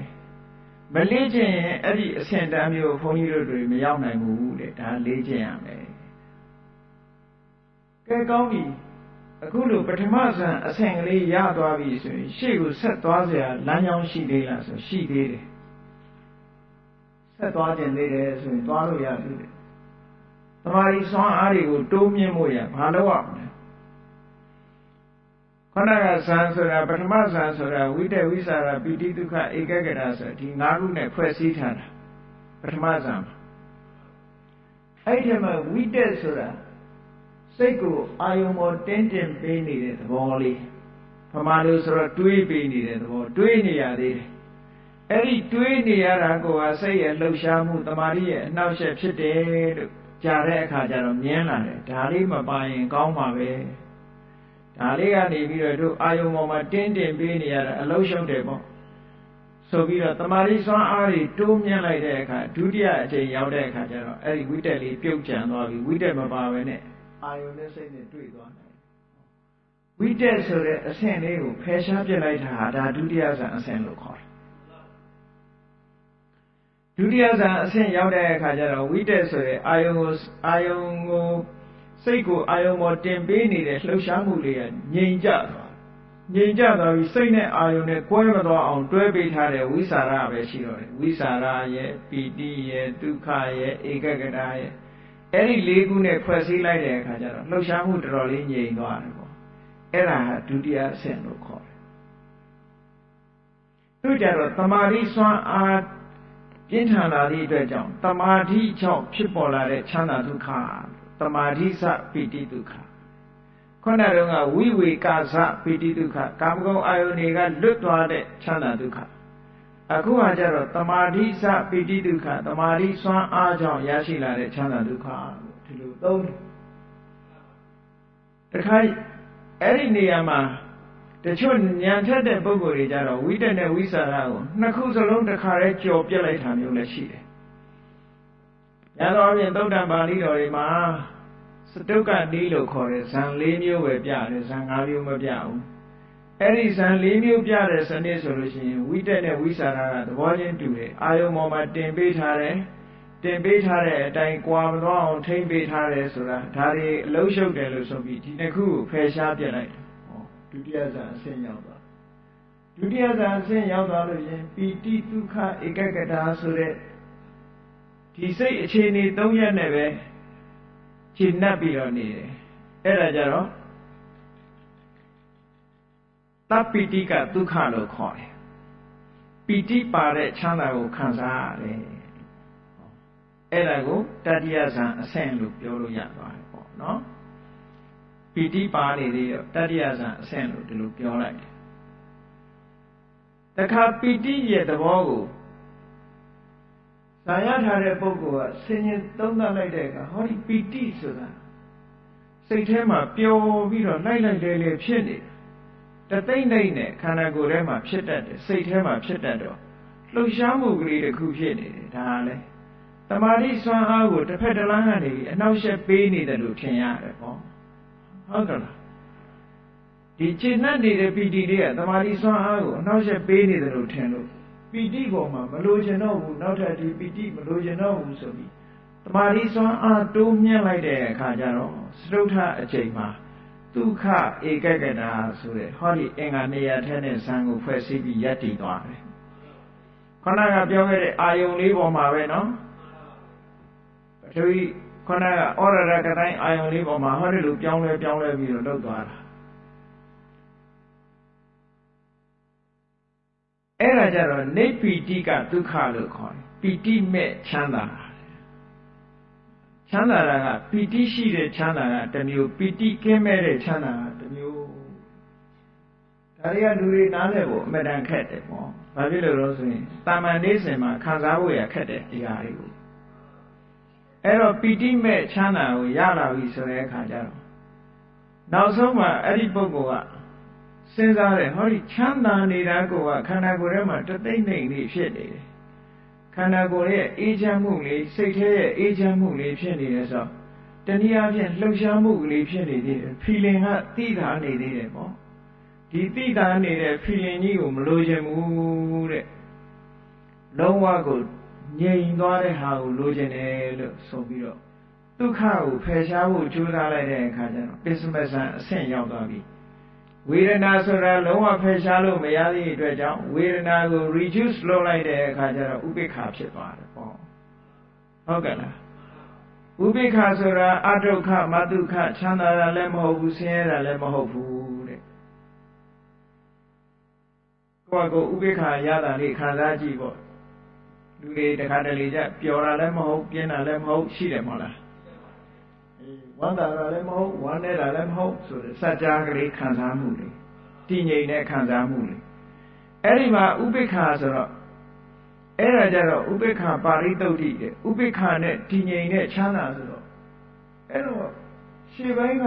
မလေ့ကျင့်ရင်အဲ့ဒီအဆင့်တန်းမျိုးဘုန်းကြီးတို့တွေမရောက်နိုင်ဘူးတဲ့ဒါလေ့ကျင့်ရမယ်ကဲကောင်းပြီအခုလိုပထမဇန်အဆင့်ကလေးရသွားပြီဆိုရင်ရှေ့ကိုဆက်သွားเสียလမ်းကြောင်းရှိသေးလားဆိုရှိသေးတယ်ဆက်သွားခြင်းသေးတယ်ဆိုရင်သွားလို့ရသေးတယ်တမာရီစွမ်းအားတွေကိုတိုးမြင့်ဖို့ရဘာလို့ရမလဲခန္ဓာကဇန်ဆိုတာပထမဇန်ဆိုတာဝိတ္တဝိสารပိဋိဒုက္ခဧကဂရဆိုဒီ၅ခုနဲ့ဖွဲ့စည်းထားတာပထမဇန်အဲ့ဒီမှာဝိတ္တဆိုတာစိတ်ကိုအာယုံပေါ်တင်းတင်ပေးနေတဲ့သဘောလေးပမာလို့ဆိုတော့တွေးပေးနေတဲ့သဘောတွေးနေရသေးတယ်အဲ့ဒီတွေးနေရတာကိုကစိတ်ရဲ့လှုပ်ရှားမှုတမာရီရဲ့အနှောက်အယှက်ဖြစ်တယ်လို့ကြားတဲ့အခါကျတော့မြင်လာတယ်ဒါလေးမပါရင်ကောင်းပါပဲဒါလေးကနေပြီးတော့တို့အာယုံပေါ်မှာတင်းတင်ပေးနေရတာအလုံးရှုံးတယ်ပေါ့ဆိုပြီးတော့တမာရီစွမ်းအားတွေတိုးမြင့်လိုက်တဲ့အခါဒုတိယအကြိမ်ရောက်တဲ့အခါကျတော့အဲ့ဒီဝိတ္တလေးပြုတ်ကျန်သွားပြီဝိတ္တမပါပဲနဲ့အာယုန်နဲ့စိတ်နဲ့တွေ့သွားနိုင်ဝိတ္တဆိုတဲ့အဆင့်လေးကိုဖယ်ရှားပြလိုက်တာဟာဒါဒုတိယဇန်အဆင့်လို့ခေါ်တယ်ဒုတိယဇန်အဆင့်ရောက်တဲ့အခါကျတော့ဝိတ္တဆိုတဲ့အာယုန်ကိုစိတ်ကိုအာယုန်ပေါ်တင်ပေးနေတဲ့လှုပ်ရှားမှုလေးကငြိမ်ကျသွားပြီးစိတ်နဲ့အာယုန်နဲ့ကွဲမသွားအောင်တွဲပေးထားတဲ့ဝိสารပဲရှိတော့တယ်ဝိสารရဲ့ပီတိရဲ့ဒုက္ခရဲ့ဧကဂရရဲ့အဲ့ဒီ၄ခုနဲ့ဖွဲ့စည်းလိုက်တဲ့အခါကျတော့လှုပ်ရှားမှုတော်တော်လေးငြိမ်သွားတယ်ပေါ့အဲ့ဒါဟာဒုတိယအဆင့်လို့ခေါ်တယ်သူကြတော့တမာတိစွမ်းအားပြင်းထန်လာသည့်အတွက်ကြောင့်တမာတိကြောင့်ဖြစ်ပေါ်လာတဲ့ချမ်းသာဒုက္ခတမာတိစပိတိဒုက္ခခုနကဝိဝေကစပိတိဒုက္ခကာမဂုဏ်အာယုန်တွေကလွတ်သွားတဲ့ချမ်းသာဒုက္ခအခုဟာကျတော့တမာတိစပိတိဒုက္ခတမာတိစွမ်းအားကြောင့်ရရှိလာတဲ့ချမ်းသာဒုက္ခဒီလိုသုံးတယ်တခါအဲ့ဒီနေရာမှာတချို့ဉာဏ်ထက်တဲ့ပုဂ္ဂိုလ်တွေကြတော့ဝိတ္တနဲ့ဝိสารကိုနှစ်ခုစလုံးတစ်ခါတည်းကြော်ပြက်လိုက်တာမျိုးလည်းရှိတယ်။ညာတော့အပြင်သုတ္တံပါဠိတော်တွေမှာစတုကနီးလို့ခေါ်တဲ့ဇန်၄မျိုးပဲပြတယ်ဇန်၅မျိုးမပြဘူး။အဲ့ဒီဇန်၄မျိုးပြတဲ့စနစ်ဆိုလို့ရှိရင်ဝိတ္တနဲ့ဝိสารကသဘောချင်းတူတယ်။အာယုံပေါ်မှာတင်ပေးထားတယ်။တင်ပေးထားတဲ့အတိုင်းကြွာမသွားအောင်ထိမ့်ပေးထားတယ်ဆိုတာဒါတွေအလုံးရှုပ်တယ်လို့ဆိုပြီးဒီနှစ်ခုကိုဖယ်ရှားပြလိုက်တယ်။ဒုတိယဇန်အဆင့်ရောက်သွားဒုတိယဇန်အဆင့်ရောက်သွားလို့ရှင်ပီတိဒုက္ခဧကဂတာဆိုတဲ့ဒီစိတ်အခြေအနေ၃ရက်နဲ့ပဲခြေနှက်ပြီးတော့နေတယ်အဲ့ဒါကြတော့တပ္ပိတိကဒုက္ခလို့ခေါ်တယ်ပီတိပါတဲ့ချမ်းသာကိုခံစားရတယ်အဲ့ဒါကိုတတိယဇန်အဆင့်လို့ပြောလို့ရသွားတယ်ပေါ့နော်ပီတိပါနေသေးတော့တတိယဇန်အဆင့်လို့ဒီလိုပြောလိုက်တယ် တခါပီတိရဲ့သဘောကိုဇာရထားတဲ့ပုဂ္ဂိုလ်ကဆင်ញင်သုံးသပ်လိုက်တဲ့အခါဟောဒီပီတိဆိုတာစိတ်ထဲမှာပျော်ပြီးတော့လိုက်လေဖြစ်နေတယ်တသိမ့်နဲ့ခန္ဓာကိုယ်ထဲမှာဖြစ်တတ်တယ်စိတ်ထဲမှာဖြစ်တတ်တော့လှုပ်ရှားမှုကလေးတစ်ခုဖြစ်နေတယ်ဒါလည်းတမာတိစွမ်းအားကိုတစ်ဖက်တစ်လမ်းကနေပြီးအနှောက်အယှက်ပေးနေတယ်လို့ထင်ရတယ်ပေါ့ဟုတ်ကဲ့လားဒီကျင့်နေတဲ့ပီတိတွေကတမာတိစွမ်းအားကိုအနှောက်အယှက်ပေးနေတယ်လို့ထင်လို့ပီတိပေါ်မှာမလိုချင်တော့ဘူးနောက်ထပ်ဒီပီတိမလိုချင်တော့ဘူးဆိုပြီးတမာတိစွမ်းအားတိုးမြင့်လိုက်တဲ့အခါကျတော့စတုထအချိန်မှာဒုက္ခဧကဂတဆိုတဲ့ဟောဒီအင်္ဂါနေရာထဲနဲ့ဇံကိုဖွဲ့စည်းပြီးယက်တည်သွားတယ်ခန္ဓာကပြောခဲ့တဲ့အာယုံလေးပေါ်မှာပဲနော်ပထဝီခန္ဓာကဩရရကတိုင်းအာယုံလေးပေါ်မှာဟောဒီလိုပြောင်းလဲပြီးတော့လှုပ်သွားတာအဲ့ဒါကြတော့နေပီတိကဒုက္ခလို့ခေါ်တယ်ပီတိမဲ့ချမ်းသာချမ်းသာတာကပီတိရှိတဲ့ချမ်းသာကတစ်မျိုးပီတိကင်းမဲ့တဲ့ချမ်းသာကတစ်မျိုးဒါတွေကလူတွေနားလည်ဖို့အမှန်တန်ခက်တယ်ပေါ့ဘာဖြစ်လို့လဲဆိုရင်တာမန်နေစဉ်မှာခံစားဖို့ရခက်တဲ့အရာတွေကိုအဲ့တော့ပီတိမဲ့ချမ်းသာကိုရလာပြီဆိုတဲ့အခါကျတော့နောက်ဆုံးမှာအဲ့ဒီပုဂ္ဂိုလ်ကစဉ်းစားတယ်ဟောဒီချမ်းသာနေတာကိုကခန္ဓာကိုယ်ထဲမှာတသိမ့်လေးဖြစ်နေတယ်ခန္ဓာကိုယ်ရဲ့အေးချမ်းမှုလေးစိတ်ထဲရဲ့အေးချမ်းမှုလေးဖြစ်နေတယ်ဆိုတနည်းအားဖြင့်လှုပ်ရှားမှုကလေးဖြစ်နေသေးတယ် feeling ကသိတာနေသေးတယ်ပေါ့ဒီသိတာနေတဲ့ feeling ကြီးကိုမလိုချင်ဘူးတဲ့လုံးဝကိုငြိမ်သွားတဲ့ဟာကိုလိုချင်တယ်လို့ဆိုပြီးတော့ဒုက္ခကိုဖယ်ရှားဖို့ကြိုးစားလိုက်တဲ့အခါကျတော့ပစ္စမဇန်အဆင့်ရောက်သွားပြီဝေဒနာဆိုတာလုံးဝဖယ်ရှားလို့မရသည့်အတွက်ကြောင့်ဝေဒနာကို reduce လုပ်လိုက်တဲ့အခါကျတော့ဥပိ္ပခာဖြစ်သွားတယ်ပေါ့ဟုတ်ကဲ့လားဥပိ္ပခာဆိုတာအဒုက္ခမဒုက္ခချမ်းသာတာလည်းမဟုတ်ဘူးဆင်းရဲတာလည်းမဟုတ်ဘူးတဲ့ကိုယ့်ကိုဥပိ္ပခာရတာလေးခံစားကြည့်ပေါ့လူတွေတခါတလေကျပျော်တာလည်းမဟုတ်ပြင်းတာလည်းမဟုတ်ရှိတယ်မဟုတ်လားဝမ်းသာတာလည်းမဟုတ်ဝမ်းနေတာလည်းမဟုတ်ဆိုတဲ့စัจ जा ကလေးခံစားမှုတွေတည်ငြိမ်တဲ့ခံစားမှုတွေအဲ့ဒီမှာဥပိ္ပခာဆိုတော့အဲ့ဒါကြတော့ဥပိ္ပခာပါရိသုတ်တိတဲ့ဥပိ္ပခာနဲ့တည်ငြိမ်တဲ့ချမ်းသာဆိုတော့အဲ့တော့ရှေ့ပိုင်းက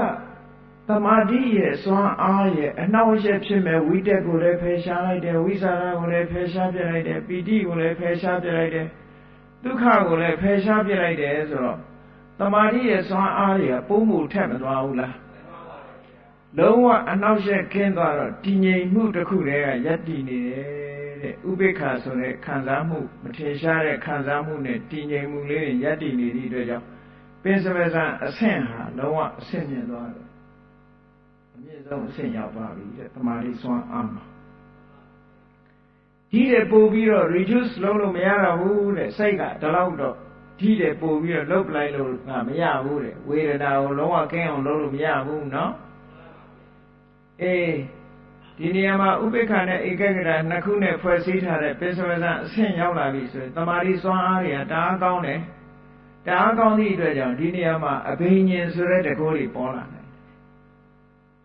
သမာဓိရဲ့စွမ်းအားရဲ့အနှောင့်အယှက်ဖြစ်မဲ့ဝိတက်ကိုလည်းဖယ်ရှားလိုက်တယ်ဝိသရာကိုလည်းဖယ်ရှားပြလိုက်တယ်ပီတိကိုလည်းဖယ်ရှားပြလိုက်တယ်ဒုက္ခကိုလည်းဖယ်ရှားပြလိုက်တယ်ဆိုတော့သမာဓိရဲ့စွမ်းအားတွေကပုံမှုထက်မသွားဘူးလားလုံးဝအနှောက်အယှက်ကင်းသွားတော့တည်ငြိမ်မှုတစ်ခုတည်းကယက်တည်နေတယ်တဲ့ဥပိ္ပခာဆိုတဲ့ခံစားမှုမထင်ရှားတဲ့ခံစားမှုနဲ့တည်ငြိမ်မှုလေးတွေယက်တည်နေသည့်အတွက်ကြောင့်ပင်စမဇန်အဆင့်ဟာလုံးဝအဆင့်မြင့်သွားတယ်အမြင့်ဆုံးအဆင့်ရောက်သွားပြီတဲ့သမာဓိစွမ်းအားမှာဒီတဲ့ပို့ပြီးတော့ reduce လုပ်လို့မရတော့ဘူးတဲ့စိတ်ကဒီလောက်တော့ဒီတဲ့ပို့ပြီးတော့လှုပ်လိုက်လို့ကမရဘူးတဲ့ဝေဒနာကိုလုံးဝကင်းအောင်လုပ်လို့မရဘူးเนาะဒီနေရာမှာဥပိ္ပခာနဲ့ဧကဂရနှစ်ခုနဲ့ဖွဲ့စည်းထားတဲ့ပိစဝဇန်အဆင့်ရောက်လာပြီဆိုရင်တမာတိစွမ်းအားတွေကတအားကောင်းတယ်တအားကောင်းသည့်အတွက်ကြောင့်ဒီနေရာမှာအဘိညာဉ်ဆိုတဲ့တကောတွေပေါ်လာတယ်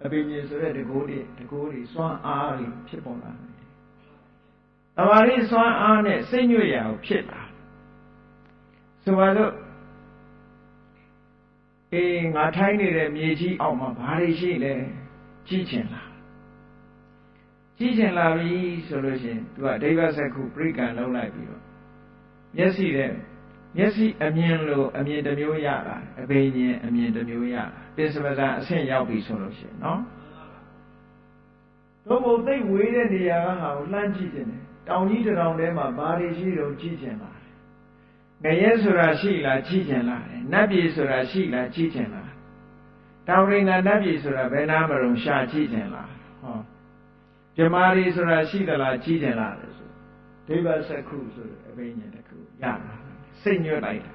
အဘိညာဉ်ဆိုတဲ့တကောတွေစွမ်းအားတွေဖြစ်ပေါ်လာတယ်တမာတိစွမ်းအားနဲ့စိတ်ညွတ်ရာကိုဖြစ်လာဆိုပါစို့ငါထိုင်းနေတဲ့မြေကြီးအောက်မှာဘာတွေရှိလဲကြည့်ချင်လားကြည့်ချင်လာပြီဆိုလို့ရှိရင်သူကဒိဗ္ဗစက္ခုပရိကံလုံးလိုက်ပြီးတော့မျက်စိအမြင်လိုအမြင်တစ်မျိုးရလာအဘိညာဉ်အမြင်တစ်မျိုးရလာပိစမဇန်အဆင့်ရောက်ပြီဆိုလို့ရှိရင်နော်တို့မို့သိဝေးတဲ့နေရာကဟာကိုလှမ်းကြည့်ချင်တယ်တောင်ကြီးတောင်ထဲမှာဘာတွေရှိတော့ကြည့်ချင်လာငရဲဆိုတာရှိလားကြည့်ချင်လာတယ်နတ်ပြည်ဆိုတာရှိလားကြည့်ချင်လာတောင်ရင်ကနတ်ပြည်ဆိုတာဘယ်နာမလို့ရှာကြည့်ချင်လာဟောပြမာရီဆိုတာရှိသလားကြည့်ချင်လာတယ်ဆိုဒိဗ္ဗစက္ခုဆိုတဲ့အဘိညာဉ်တစ်ခုရလာစိတ်ညွတ်လိုက်တာ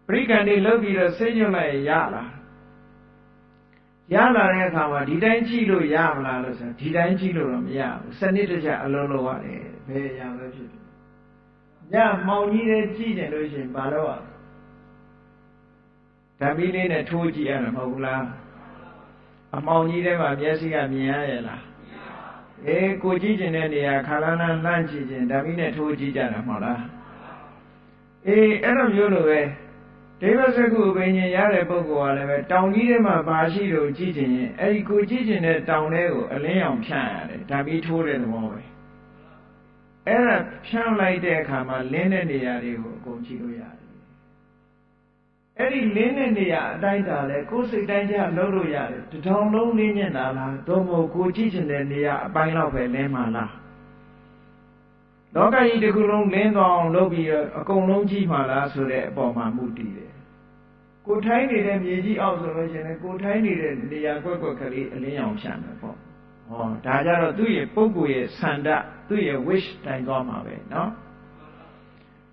ပရိကံတွေလုပ်ပြီးတော့စိတ်ညွတ်လိုက်ရလာတဲ့အခါမှာဒီတိုင်းကြည့်လို့ရမလားလို့ဆိုဒီတိုင်းကြည့်လို့တော့မရဘူးစနစ်တကျအလုံးလုံးရတယ်ဘယ်ရလဲဖြစ်တယ်ညမှောင်ကြီးတဲ့ကြည့်ကြလို့ရှိရင်ဘာလို့ဓာမီလေးနဲ့ထိုးကြည့်ရမှာမဟုတ်ဘူးလားအမှောင်ကြီးထဲမှာမျက်စိကမြင်ရရဲ့လား ကိုကြည့်ကျင်တဲ့နေရာခါလန်းလန်းလှမ်းကြည့်ခြင်းဓာမိနဲ့ထိုးကြည့်ကြတာမဟုတ်လားအဲ့လိုမျိုးလိုပဲဒိဗ္ဗစကုအဘိညာဉ်ရတဲ့ပုဂ္ဂိုလ်ကလည်းပဲတောင်ကြီးထဲမှာဘာရှိလို့ကြည့်ကျင်ရင်အဲ့ဒီကိုကြည့်ကျင်တဲ့တောင်ထဲကိုအလင်းရောင်ဖြန့်ရတယ်ဓာမိထိုးတဲ့သဘောပဲအဲ့ဒါဖြန့်လိုက်တဲ့အခါမှာလင်းတဲ့နေရာတွေကိုအကုန်ကြည့်လို့ရတယ်အဲ့ဒီလင်းတဲ့နေရာအတိုင်းသာလဲကိုယ်စိတ်တိုင်းကျလုံးလို့ရတယ်တထောင်လုံးလင်းနေတာလားသို့မဟုတ်ကိုကြည့်ကျင်တဲ့နေရာအပိုင်းလောက်ပဲလင်းမှာလားလောကကြီးတစ်ခုလုံးလင်းသွားအောင်လုပ်ပြီးအကုန်လုံးကြည့်မှာလားဆိုတဲ့အပေါ်မှာမူတည်တယ်ကိုထိုင်းနေတဲ့မြေကြီးအောက်ဆိုလို့ရှိရင်ကိုထိုင်းနေတဲ့နေရာကွက်ကွက်ကလေးအလင်းရောင်ဖြန့်တယ်ပေါ့ဒါကြတော့သူ့ရဲ့ပုဂ္ဂိုလ်ရဲ့ဆန္ဒသူ့ရဲ့ wish တိုင်းသွားမှာပဲเนาะ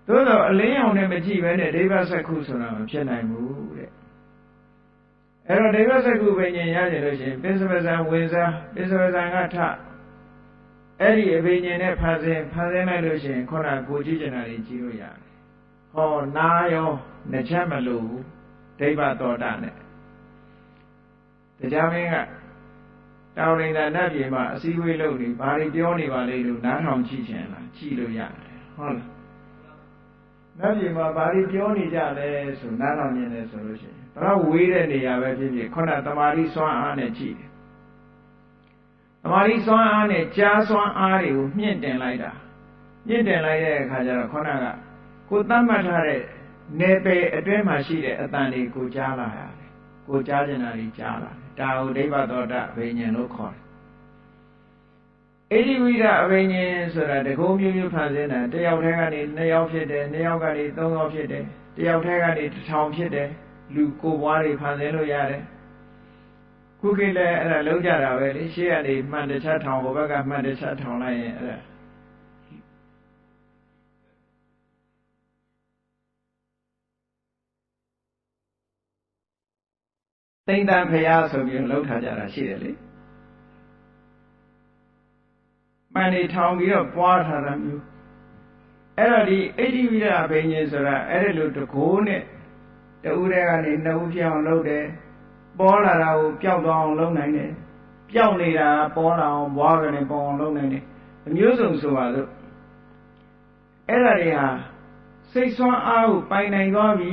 သို့တော့အလင်းရောင်နဲ့မကြည့်ဘဲနဲ့ဒိဗ္ဗစက္ခုဆိုတာမဖြစ်နိုင်ဘူးတဲ့အဲ့တော့ဒိဗ္ဗစက္ခုဘိညာဉ်ရကြလို့ရှိရင်ပိစပဇံဝင်စားပိစပဇံကထအဲ့ဒီအဘိညာဉ်နဲ့ဖန်ဆင်းလိုက်လို့ရှိရင်ခုနကိုကြည့်ကျင်တာတွေကြည့်လို့ရတယ်ဟောနာရောနှချက်မလို့ဘူးဒိဗ္ဗသောတာနဲ့တရားမင်းကတောင်ရိန်သာနတ်ပြည်မှာအစည်းအဝေးလုပ်နေဘာတွေပြောနေပါလဲလို့နားထောင်ကြည့်ချင်လားကြည့်လို့ရတယ်ဟုတ်လားနတ်ပြည်မှာဘာတွေပြောနေကြလဲဆိုနားထောင်နေတယ်ဆိုလို့ရှိရင်ဘယ်ဝေးတဲ့နေရာပဲဖြစ်ဖြစ်ခုနတမာတိစွမ်းအားနဲ့ကြည့်တယ်တမာတိစွမ်းအားနဲ့ကြားစွမ်းအားတွေကိုမြင့်တင်လိုက်တာမြင့်တင်လိုက်တဲ့အခါကျတော့ခုနကကိုသတ်မှတ်ထားတဲ့နယ်ပယ်အတွင်းမှာရှိတဲ့အတန်တွေကိုကြားလာရတယ်ကိုကြားကျင်တာတွေကြားလာတယ်ဒါကိုဒိဗ္ဗသောတာအဘိညာဉ်လို့ခေါ်တယ်ဣတိဝိဒအဘိညာဉ်ဆိုတာတကုံးမျိုးမျိုးဖန်ဆင်းတာတယောက်တည်းကနေ2ယောက်ဖြစ်တယ်2ယောက်ကနေ3ယောက်ဖြစ်တယ်တယောက်တည်းကနေ1000ဖြစ်တယ်လူကိုယ်ပွားတွေဖန်ဆင်းလို့ရတယ်ခုခေတ်လည်းအဲ့ဒါလုံးကြတာပဲလေရှေ့ကနေမှန်တစ်ချက်ထောင်ဘက်ကမှန်တစ်ချက်ထောင်လိုက်ရင်အဲ့ဒါသိမ့်တန်ဖရာဆိုပြီးလှုပ်ထားကြတာရှိတယ်လေမှန်နေထောင်ပြီးတော့ပွားထားတာမျိုးအဲ့တော့ဒီဣတိဝိဒအဘိညာဉ်ဆိုတာအဲ့ဒီလိုတကိုးနဲ့တဦးတည်းကနေနှစ်ဦးပြောင်းလုပ်တယ်ပေါ်လာတာကိုပျောက်သွားအောင်လုပ်နိုင်တယ်ပျောက်နေတာပေါ်လာအောင်ဘွားကနေပေါ်အောင်လုပ်နိုင်တယ်အမျိုးစုံဆိုပါလို့အဲ့ဒါတွေဟာစိတ်ဆွမ်းအားကိုပိုင်နိုင်သွားပြီ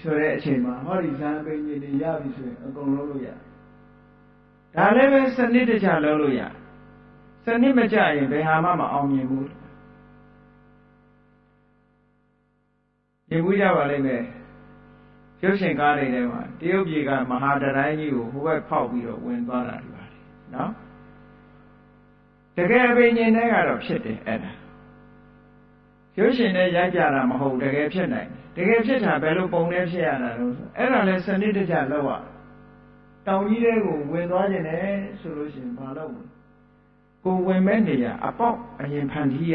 ဆိုတဲ့အချိန်မှာဟောဒီဇာအဘိညာဉ်တွေရပြီဆိုရင်အကုန်လုံးလို့ရဒါလည်းပဲစနစ်တကျလုပ်လို့ရစနစ်မကျရင်ဘယ်ဟာမှမအောင်မြင်ဘူးမြင်မှုကြပါလိမ့်မယ်ရုပ်ရှင်ကားတွေထဲမှာတရုတ်ပြည်ကမဟာတတိုင်းကြီးကိုဟိုဘက်ဖောက်ပြီးတော့ဝင်သွားတာဒီပါလေနော်တကယ်အဘိညာဉ်တွေကတော့ဖြစ်တယ်အဲ့ဒါရုပ်ရှင်နဲ့ရိုက်ပြတာမဟုတ်တကယ်ဖြစ်နိုင်တယ်တကယ်ဖြစ်တာဘယ်လိုပုံနဲ့ဖြစ်ရတာလဲအဲ့ဒါလဲစနစ်တကျလုပ်ရတောင်ကြီးတွေကိုဝင်သွားခြင်းနဲ့ဆိုလို့ရှိရင်ဘာလုပ်မလဲကိုဝင်မဲ့နေရအပေါက်အရင်ဖန်တီးရ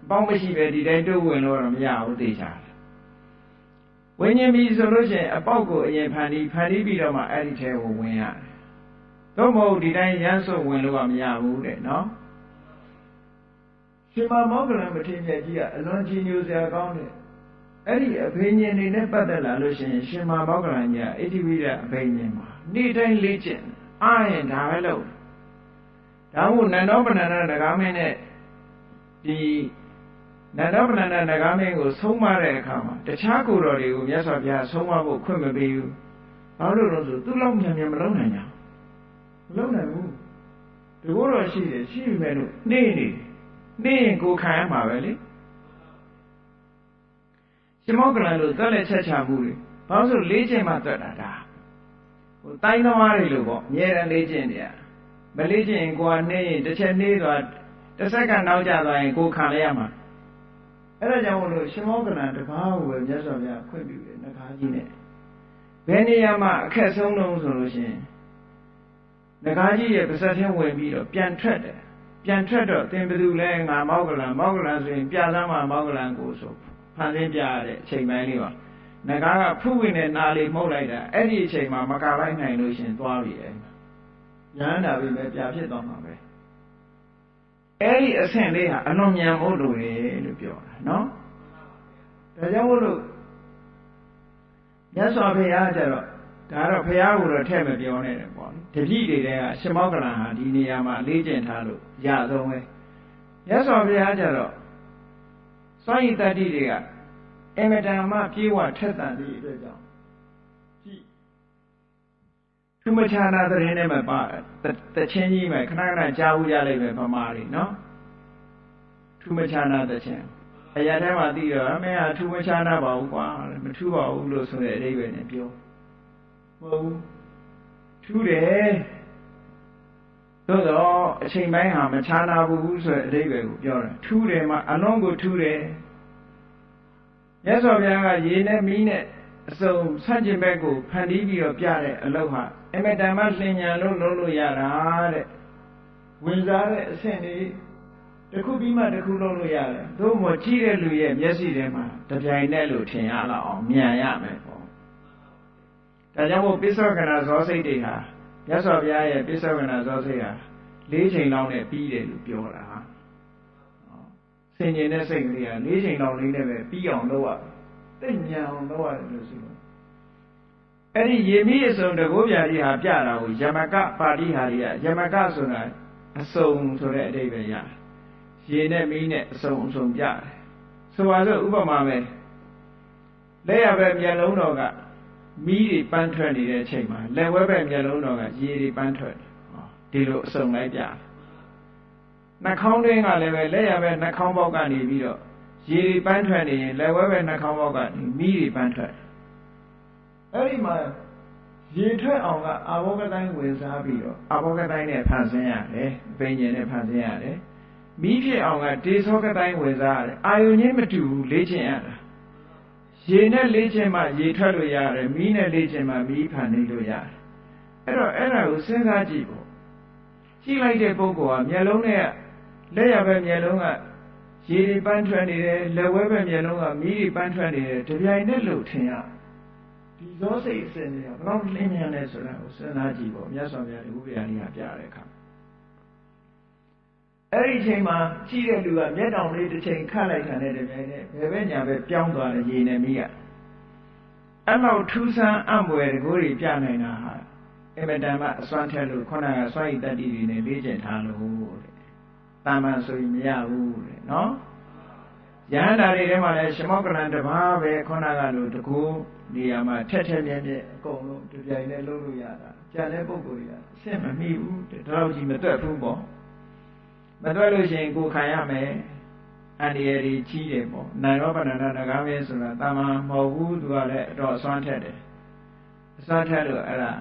အပေါက်မရှိပဲဒီတိုင်းတိုးဝင်လို့တော့မရဘူးသိချာဝိညာဉ်ပြီဆိုလို့ရှိရင်အပေါက်ကိုအရင်ဖန်တီးပြီးတော့မှအဲ့ဒီထဲကိုဝင်ရတယ်သို့မဟုတ်ဒီတိုင်းရမ်းစွဝင်လို့ကမရဘူးတဲ့နော်ရှင်မမောဂလန်မထေရမြတ်ကြီးကအလွန်ကြီးညိုစရာကောင်းတယ်အဲ့ဒီအဘိညာဉ်တွေနဲ့ပတ်သက်လာလို့ရှိရင်ရှင်မမောဂလန်ကြီးကဣတိဝိဒအဘိညာဉ်မှာနေ့တိုင်းလေ့ကျင့်အားရင်ဒါပဲလို့ဒါမို့နန္ဒောပဏ္ဏနဂါမင်းနဲ့ဒီနန္ဒောပဏ္ဏနဂါမင်းကိုဆုံးမတဲ့အခါမှာတခြားကိုယ်တော်တွေကိုမြတ်စွာဘုရားဆုံးမဖို့ခွင့်မပေးဘူးဘာလို့လဲဆိုသူ့လောက်မြန်မြန်မလုပ်နိုင်ကြဘူးမလုပ်နိုင်ဘူးဒီကိုယ်တော်ရှိတယ်ရှိပြီမဲ့လို့နေရင်ကိုခံရမှာပဲလေရှင်မောကလန်လို့သက်လက်ချက်ချမှုတွေဘာလို့ဆို၄ချိန်မှသွက်တာဒါဟိုတိုင်းသမားတွေလို့ပေါ့အများအား၄ချိန်တည်းမလေးကျင်ကိုကနေရင်တစ်ချက်နေသွားတစ်စက္ကန့်နောက်ကျသွားရင်ကိုခံရရမှာအဲ့ဒါကြောင့်မို့လို့ရှင်မောကလန်တကားကိုပဲမြတ်စွာဘုရားခွင့်ပြုတယ်ငကားကြီးနဲ့ဘယ်နေရာမှာအခက်ဆုံးလုံးဆိုလို့ရှိရင်ငကားကြီးရဲ့ပါးစပ်ထဲဝင်ပြီးတော့ပြန်ထွက်တယ်ပြန်ထွက်တော့သင်ဘယ်သူလဲငါမောကလန်ဆိုရင်ပြသမ်းမှာမောကလန်ကိုဆိုဖန်ဆင်းပြရတဲ့အချိန်ပိုင်းလေးပါငကားကဖုဝင်တဲ့နာလေးမှုတ်လိုက်တာအဲ့ဒီအချိန်မှာမကလိုက်နိုင်လို့ရှင်သွားပြီအဲ့ရဟန္တာပဲပြဖြစ်သွားမှာပဲအဲ့ဒီအဆင့်လေးဟာအလွန်မြန်ဖို့လိုတယ်လို့ပြောတာနော်ဒါကြောင့်မို့လို့မြတ်စွာဘုရားကျတော့ ဒါတော့ဘုရားကိုတော့ထည့်မပြောနဲ့ပေါ့တပည့်တွေကရှမောကလန်ဟာဒီနေရာမှာလေးကျင့်ထားလို့ရဆုံးပဲမြတ်စွာဘုရားကျတော့စွန့်ရည်တတ္တိတွေကအင်မတန်မှပြေဝထက်သန်သည့်အတွက်ကြောင့်ကြည့်သူမချာနာသတင်းနဲ့မှပါတချင်းကြီးမှခဏခဏကြားဦးရလိမ့်မယ်ဗမာတွေနော်သူမချာနာတချင်းအရာထဲမှာသိတော့မင်းဟာသူမချာနာပါဘူးကွာမထူးပါဘူးလို့ဆိုတဲ့အဓိပ္ပာယ်နဲ့ပြောမဟုတ်ဘူးထူးတယ်သို့တော့အချိန်ပိုင်းဟာမချာနာဘူးဆိုတဲ့အဓိပ္ပာယ်ကိုပြောတယ်ထူးတယ်မှာအလုံးကိုထူးတယ်မြတ်စွာဘုရားကရေနဲ့မီးနဲ့အစုံဆန့်ကျင်ဘက်ကိုဖန်တီးပြီးတော့ပြတဲ့အလုပ်ဟာအမတန်မှလင်ညာလို့လုပ်လို့ရတာတဲ့ဝင်စားတဲ့အဆင့်တွေတစ်ခုပြီးမှတစ်ခုလုပ်လို့ရတယ်သို့မဟုတ်ကြည့်တဲ့လူရဲ့မျက်စိထဲမှာတပြိုင်တည်းလို့ထင်ရလောက်အောင်မြန်ရမယ်ပေါ့ဒါကြောင့်မို့ပိဿဝကနာဇောစိတ်တွေဟာမြတ်စွာဘုရားရဲ့ပိဿဝကနာဇောစိတ်ဟာ၄ချိန်လောက်နဲ့ပြီးတယ်လို့ပြောတာဆင်ញင်တဲ့စိတ်ကလေးက၄ချိန်လောက်လေးနဲ့ပဲပြီးအောင်လုပ်ရသိဉာဏ်အောင်လုပ်ရတယ်လို့ဆိုတော့အဲ့ဒီရေမီးအစုံတကောပြာကြီးဟာပြတာကိုယမကပါဠိဟာတွေကယမကဆိုတာအစုံဆိုတဲ့အဓိပ္ပာယ်ရတယ်ရေနဲ့မီးနဲ့အစုံပြတယ်ဆိုပါစို့ဥပမာပဲလက်ရဘက်မျက်လုံးတော်ကမီးတွေပန်းထွက်နေတဲ့အချိန်မှာလက်ဝဲဘက်မျက်လုံးတော်ကရေတွေပန်းထွက်ဒီလိုအစုံလိုက်ပြနှာခေါင်းတွင်းကလည်းပဲလက်ရဘက်နှာခေါင်းပေါက်ကနေပြီးတော့ရေတွေပန်းထွက်နေရင်လက်ဝဲဘက်နှာခေါင်းပေါက်ကမီးတွေပန်းထွက်အဲ့ဒီမှာရေထွက်အောင်ကအာဘောဂတိုင်းဝင်စားပြီးတော့အာဘောဂတိုင်းနဲ့ဖန်ဆင်းရတယ်ပင်ញင်နဲ့ဖန်ဆင်းရတယ်မီးဖြစ်အောင်ကတေသောကတိုင်းဝင်စားရတယ်အာယုန်ချင်းမတူဘူးလေ့ကျင့်ရတာရေနဲ့လေ့ကျင့်မှရေထွက်လို့ရတယ်မီးနဲ့လေ့ကျင့်မှမီးဖန်နေလို့ရတယ်အဲ့တော့အဲ့ဒါကိုစဉ်းစားကြည့်ပေါ့ကြည့်လိုက်တဲ့ပုဂ္ဂိုလ်ကမျက်လုံးနဲ့လက်ရဘက်မျက်လုံးကရေတွေပန်းထွက်နေတယ်လက်ဝဲဘက်မျက်လုံးကမီးတွေပန်းထွက်နေတယ်တပြိုင်တည်းလို့ထင်ရဒီဇောစိတ်အစဉ်တွေကဘယ်လောက်လင်းမြန်လဲဆိုတာကိုစဉ်းစားကြည့်ပေါ့မြတ်စွာဘုရားဒီဥပ္ပယလေးကပြတဲ့အခါအဲ့ဒီအချိန်မှာကြည့်တဲ့လူကမျက်တောင်လေးတစ်ချိန်ခတ်လိုက်တာနဲ့တပြိုင်တည်းဘယ်ဘက်ညာဘက်ပြောင်းသွားတဲ့ရေနဲ့မီးကအဲ့လောက်ထူးဆန်းအံ့ဖွယ်တကူတွေပြနိုင်တာဟာအမတန်မှအစွမ်းထက်လို့ခုနကစွမ်းရည်တတ္တိတွေနဲ့လေ့ကျင့်ထားလို့တဲ့တာမန်ဆိုရင်မရဘူးတဲ့နော်ယဟန္တာတွေထဲမှာလည်းရှမောကလန်တစ်ပါးပဲခုနကလို့တကူနေရာမှာထက်ထက်မြဲမြဲအကုန်လုံးတပြိုင်တည်းလုပ်လို့ရတာကြံတဲ့ပုဂ္ဂိုလ်တွေကအဆင့်မမီဘူးတဲ့ဒါတော့ကြီးမတွက်ဘူးပေါ့မတွက်လို့ရှိရင်ကိုခံရမယ်အန္တရာယ်ကြီးကြီးတယ်ပေါ့နာရောပဏ္ဏနဂါမင်းဆိုတာတာမန်မဟုတ်ဘူးသူကလည်းအတော်အစွမ်းထက်တယ်အစွမ်းထက်လို့အဲ့ဒါ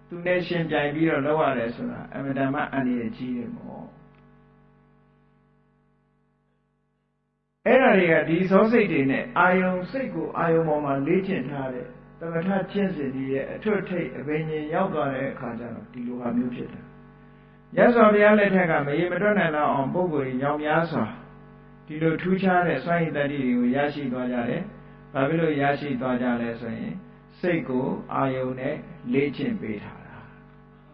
သူနဲ့ရှင်ပြိုင်ပြီးတော့လောက်ရတယ်ဆိုတာအမှန်တမ်းအန္တရာယ်ကြီးတယ်ပေါ့အဲ့ဒါတွေကဒီဇောစိတ်တွေနဲ့အာယုံစိတ်ကိုအာယုံပေါ်မှာလေ့ကျင့်ထားတဲ့သမထကျင့်စဉ်တွေရဲ့အထွတ်ထိပ်အပင်ရှင်ရောက်သွားတဲ့အခါကျတော့ဒီလိုဟာမျိုးဖြစ်တယ်မြတ်စွာဘုရားလက်ထက်ကမရေမတွက်နိုင်တော့အောင်ပုဂ္ဂိုလ်ကြီးရောင်များစွာဒီလိုထူးခြားတဲ့စွမ်းရည်တတ္တိတွေကိုရရှိသွားကြတယ်။ဘာဖြစ်လို့ရရှိသွားကြလဲဆိုရင်စိတ်ကိုအာယုန်နဲ့လေ့ကျင့်ပေးထားတာ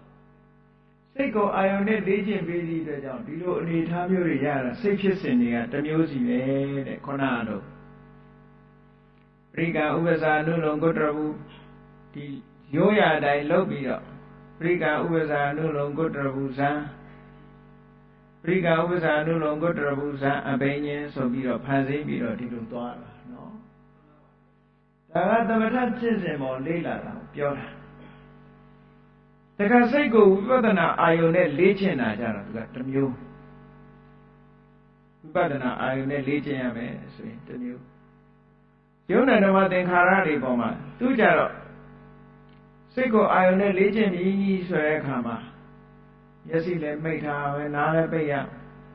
။စိတ်ကိုအာယုန်နဲ့လေ့ကျင့်ပေးသည့်အတွက်ကြောင့်ဒီလိုအနေအထားမျိုးတွေရတာစိတ်ဖြစ်စဉ်တွေကတစ်မျိုးစီပဲတဲ့ခုနကတော့ပရိက္ခဥပ္ပဇာနုလုံကုတ္တရဘူးဒီရိုးရာအတိုင်းလုပ်ပြီးတော့ပရိက္ခဥပ္ပဇာနုလုံကုတ္တရဘူးဇံပရိက္ခဥပ္ပဇာနုလုံကုတ္တရဘူးဇံအဘိညာဉ်ဆိုပြီးတော့ဖန်ဆင်းပြီးတော့ဒီလိုသွားတာနော်ဒါကသမထဖြစ်စဉ်ပေါ်လေ့လာတာပြောတာတခါစိတ်ကိုဝိပဿနာအာယုန်နဲ့လေ့ကျင့်တာကြတော့သူကတစ်မျိုးဝိပဿနာအာယုန်နဲ့လေ့ကျင့်ရမယ်ဆိုရင်တစ်မျိုးယုံနာဓမ္မသင်္ခါရတွေပေါ်မှာသူကြတော့စိတ်ကိုအာယုန်နဲ့လေ့ကျင့်ပြီးဆိုတဲ့အခါမှာမျက်စိလည်းမိတ်ထားပဲနားလည်းပိတ်ရ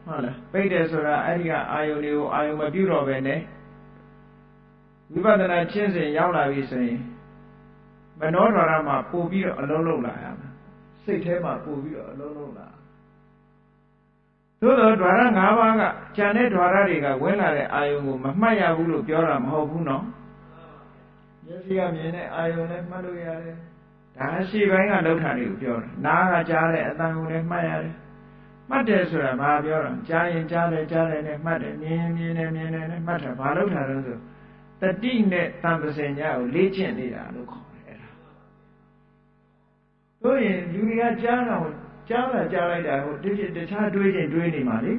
ဟုတ်လားပိတ်တယ်ဆိုတာအဲ့ဒီကအာယုန်တွေကိုအာယုန်မပြုတော့ပဲနဲ့ဝိပဿနာကျင့်စဉ်ရောက်လာပြီဆိုရင်မနောဓာရမှာပို့ပြီးတော့အလုံးလုံးလာရမယ်စိတ်ထဲမှာပို့ပြီးတော့အလုံးလုံးလာသို့တော့ဓာရ၅ပါးကဉာဏ်နဲ့ဓာရတွေကဝင်လာတဲ့အာယုန်ကိုမမှတ်ရဘူးလို့ပြောတာမဟုတ်ဘူးနော်မျက်စိကမြင်တဲ့အာယုန်နဲ့မှတ်လို့ရတယ်ဒါရှေ့ပိုင်းကလောက်တာတွေကိုပြောတာနားကကြားတဲ့အတန်ကိုလည်းမှတ်ရတယ်မှတ်တယ်ဆိုတာဘာပြောတာကြားရင်ကြားတယ်ကြားတယ်နဲ့မှတ်တယ်မြင်မြင်နဲ့မြင်တယ်နဲ့မှတ်တာဘာလောက်တာလဲဆိုတတိနဲ့တံပစင်ညာကိုလေ့ကျင့်နေတာလို့ခေါ်တယ်အဲ့ဒါ ဆိုရင်လူတွေကကြားလိုက်တာဟိုတခြားတွေးချင်းတွေးနေမှာလေ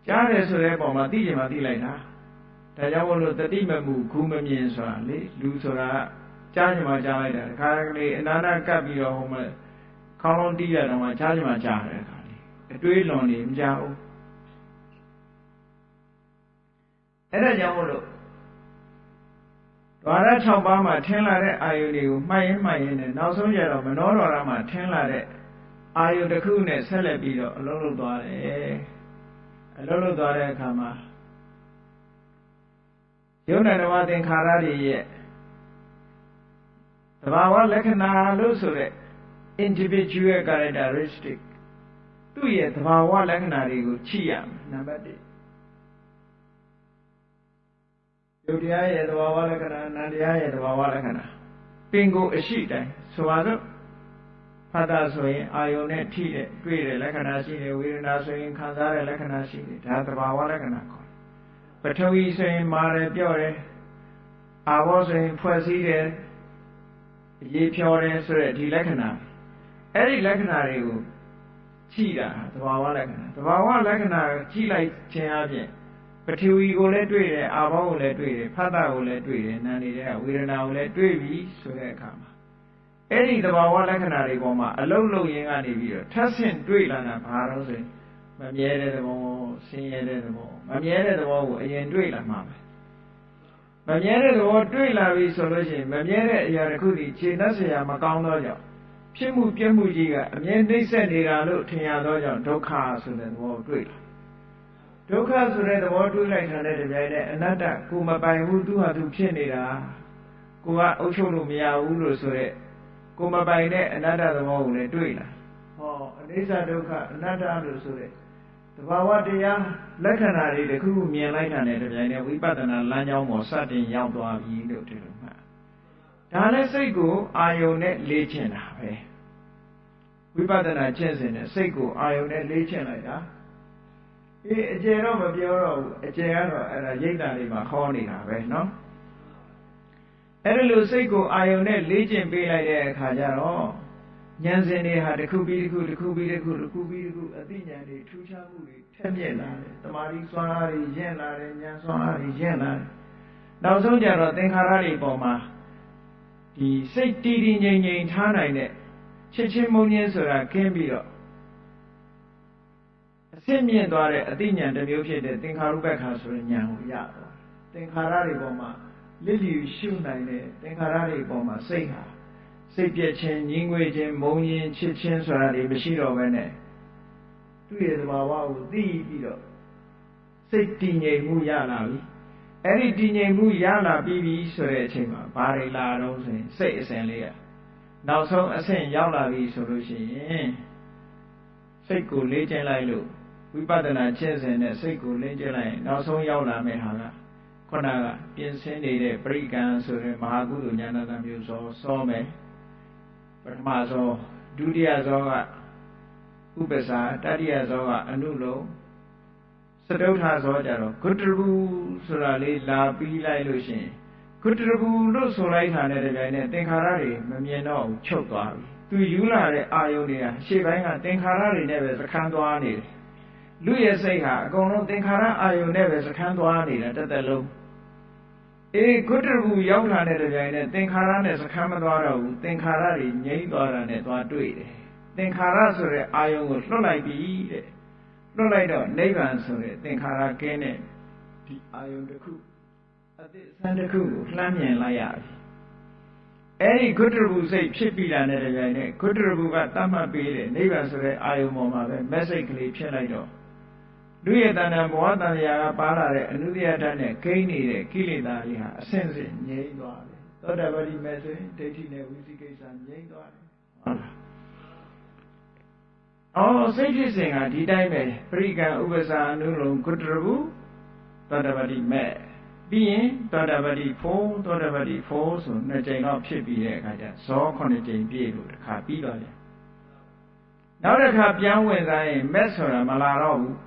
ကြားတယ်ဆိုတဲ့ပုံမှာသိချင်မှသိလိုက်တာဒါကြောင့်မို့လို့တတိမမှုဂုမမြင်ဆိုတာလေလူဆိုတာကြားချင်မှကြားလိုက်တာခါကလေးအနာနာကပ်ပြီးတော့ဟိုမှာခေါင်းလုံးတီးရတော့မှကြားချင်မှကြားတယ်ခါလေးအတွေးလွန်နေမကြားဘူးအဲ့ဒါကြောင့်မို့လို့ဓဝရ6ပါးမှာထင်လာတဲ့အာယုန်တွေကိုမှတ်ရင်နဲ့နောက်ဆုံးကျတော့မနောဓဝရမှာထင်လာတဲ့အာယုန်တစ်ခုနဲ့ဆက်လက်ပြီးတော့အလုံးလုံးသွားတယ်အလုံးလုံးသွားတဲ့အခါမှာယုံနာဓမ္မသင်္ခါရတွေရဲ့သဘာဝလက္ခဏာလို့ဆိုတဲ့ individual characteristic သူ့ရဲ့သဘာဝလက္ခဏာတွေကိုကြည့်ရမယ်နံပါတ်1ယုတ်တရားရဲ့သဘာဝလက္ခဏာနံတရားရဲ့သဘာဝလက္ခဏာပင်ကိုအရှိတိုင်းဆိုပါစို့ဖတ်တာဆိုရင်အာယုန်နဲ့ထိတဲ့တွေ့တဲ့လက္ခဏာရှိတယ်ဝေဒနာဆိုရင်ခံစားတဲ့လက္ခဏာရှိတယ်ဒါသဘာဝလက္ခဏာခေါ်ပထဝီဆိုရင်မာတယ်ပြော့တယ်အာဘောဆိုရင်ဖွဲ့စည်းတယ်ရေဖြောတယ်ဆိုတဲ့ဒီလက္ခဏာအဲ့ဒီလက္ခဏာတွေကိုကြည့်တာသဘာဝလက္ခဏာသဘာဝလက္ခဏာကြည့်လိုက်ခြင်းအပြင်ပထဝီကိုလည်းတွေ့တယ်အာဘောကိုလည်းတွေ့တယ်ဖတ်တာကိုလည်းတွေ့တယ်နာနေတဲ့ဝေဒနာကိုလည်းတွေ့ပြီဆိုတဲ့အခါမှာအဲ့ဒီသဘာဝလက္ခဏာတွေပေါ်မှာအလုံးလုံးရင်းကနေပြီးတော့ထပ်ဆင့်တွေ့လာတာဘာလို့ဆိုရင်မမြဲတဲ့သဘောဆင်းရဲတဲ့သဘောမမြဲတဲ့သဘောကိုအရင်တွေ့လာမှာပဲမမြဲတဲ့သဘောတွေ့လာပြီဆိုလို့ရှိရင်မမြဲတဲ့အရာတစ်ခုဒီခြေနှက်เสียမကောင်းတော့ကြောင့်ဖြစ်မှုပြည့်မှုကြီးကအမြဲနှိမ့်ဆက်နေတာလို့ထင်ရတော့ကြောင့်ဒုက္ခဆိုတဲ့သဘောကိုတွေ့လာဒုက္ခဆိုတဲ့သဘောတွေ့လိုက်တာနဲ့တပြိုင်နက်အနတ္တကိုမပိုင်ဘူးသူဟာသူဖြစ်နေတာကိုကအုပ်ချုပ်လို့မရဘူးလို့ဆိုတဲ့ကိုမပိုင်တဲ့အနတ္တသဘောကိုလည်းတွေ့လာဟောအနိစ္စဒုက္ခအနတ္တလို့ဆိုတဲ့သဘာဝတရားလက္ခဏာတွေတခုခုမြင်လိုက်တာနဲ့တပြိုင်နက်ဝိပဿနာလမ်းကြောင်းပေါ်စတင်ရောက်သွားပြီလို့ဒီလိုမှတ်ဒါလည်းစိတ်ကိုအာယုန်နဲ့လေ့ကျင့်တာပဲဝိပဿနာကျင့်စဉ်နဲ့စိတ်ကိုအာယုန်နဲ့လေ့ကျင့်လိုက်တာအေးအကျယ်တော့မပြောတော့ဘူးအကျယ်ကတော့အဲ့ဒါရိတ်တာလေးမှာခေါ်နေတာပဲเนาะအဲ့ဒါလို့စိတ်ကိုအာယုန်နဲ့လေ့ကျင့်ပေးလိုက်တဲ့အခါကျတော့ဉာဏ်စဉ်တွေဟာတစ်ခုပြီးတစ်ခုတစ်ခုပြီးတစ်ခုတစ်ခုပြီးတစ်ခုအသိဉာဏ်တွေထူးခြားမှုတွေထက်မြက်လာတယ်တမာတိစွမ်းအားတွေရင့်လာတယ်ဉာဏ်စွမ်းအားတွေရင့်လာတယ်နောက်ဆုံးကျတော့သင်္ခါရတွေပေါ်မှာဒီစိတ်တည်တည်ငြိမ်ငြိမ်ထားနိုင်တဲ့ချစ်ချင်းမုန်းခြင်းဆိုတာခင်းပြီးတော့အစစ်မြင့်သွားတဲ့အသိဉာဏ်တစ်မျိုးဖြစ်တဲ့သင်္ခါရုပ္ပခါဆိုတဲ့ဉာဏ်ကိုရသွားသင်္ခါရတွေပေါ်မှာလစ်လျူရှုနိုင်တဲ့သင်္ခါရတွေပေါ်မှာစိတ်ဟာစိတ်ပြည့်ခြင်းငြင်းငွေခြင်းမုန်းခြင်းချစ်ခြင်းဆိုတာတွေမရှိတော့ဘဲနဲ့သူ့ရဲ့သဘာဝကိုသိပြီးတော့စိတ်တည်ငြိမ်မှုရလာပြီအဲ့ဒီတည်ငြိမ်မှုရလာပြီးဆိုတဲ့အချိန်မှာဘာတွေလာတော့ဆိုရင်စိတ်အစဉ်လေးကနောက်ဆုံးအဆင့်ရောက်လာပြီဆိုလို့ရှိရင်စိတ်ကိုလေ့ကျင့်လိုက်လို့ဝိပဿနာကျင့်စဉ်နဲ့စိတ်ကိုလေ့ကျင့်လိုက်ရင်နောက်ဆုံးရောက်လာမယ့်ဟာကခုနကပြင်ဆင်နေတဲ့ပရိကံဆိုတဲ့မဟာကုသိုလ်ဉာဏ်တမျိုးစောမယ်ပထမသောဒုတိယသောကဥပ္ပစာတတိယသောကအနုလုံစတုထသောကြတော့ဂုတ္တရဘူးဆိုတာလေးလာပြီးလိုက်လို့ရှိရင်ဂုတ္တရဘူးလို့ဆိုလိုက်တာနဲ့တပြိုင်နက်သင်္ခါရတွေမမြင်တော့ဘူးချုပ်သွားပြီသူယူလာတဲ့အာယုန်တွေကရှေ့ပိုင်းကသင်္ခါရတွေနဲ့ပဲစခန်းသွားနေတယ်လူရဲ့စိတ်ဟာအကုန်လုံးသင်္ခါရအာယုန်နဲ့ပဲစခန်းသွားနေတာတစ်သက်လုံးအေးဂုတ္တရဘူးရောက်လာတဲ့တပြိုင်နက်သင်္ခါရနဲ့စခန်းမသွားတော့ဘူးသင်္ခါရတွေငြိမ့်သွားတာနဲ့သွားတွေ့တယ်သင်္ခါရဆိုတဲ့အာယုန်ကိုလွတ်လိုက်ပြီတဲ့လွတ်လိုက်တော့နိဗ္ဗာန်ဆိုတဲ့သင်္ခါရကင်းတဲ့ဒီအာယုန်တစ်ခုအသည့်အဆန်းတစ်ခုကိုလှမ်းမြင်လိုက်ရပြီအဲ့ဒီဂုတ္တရဘူးစိတ်ဖြစ်ပြီးတာနဲ့တပြိုင်နက်ဂုတ္တရဘူးကတတ်မှတ်ပေးတဲ့နိဗ္ဗာန်ဆိုတဲ့အာယုန်ပေါ်မှာပဲ message ကလေးဖြစ်လိုက်တော့လူရဲ့တဏ္ဍာဘဝတန်ရာကပါလာတဲ့အနုတ္တယဓာတ်နဲ့ဂိမ်းနေတဲ့ကိလေသာတွေဟာအစဉ်စဉ်ငြိမ်းသွားတယ်သောတာပတိမဲ့ဆိုရင်ဒိဋ္ဌိနဲ့ဝိသိကိစ္စငြိမ်းသွားတယ်ဟုတ်လားအော်စိတ်ဖြစ်စဉ်ကဒီတိုင်းပဲပရိကံဥပ္ပစာအနုလုံဂုတ္တရဘူးသောတာပတိမဲ့ပြီးရင်သောတာပတိဖို့သောတာပတိဖို့ဆို2ကြိမ်တော့ဖြစ်ပြီးတဲ့အခါကျဇော9ကြိမ်ပြည့်လို့တစ်ခါပြီးသွားတယ်နောက်တစ်ခါပြန်ဝင်စားရင်မဲ့ဆိုတာမလာတော့ဘူး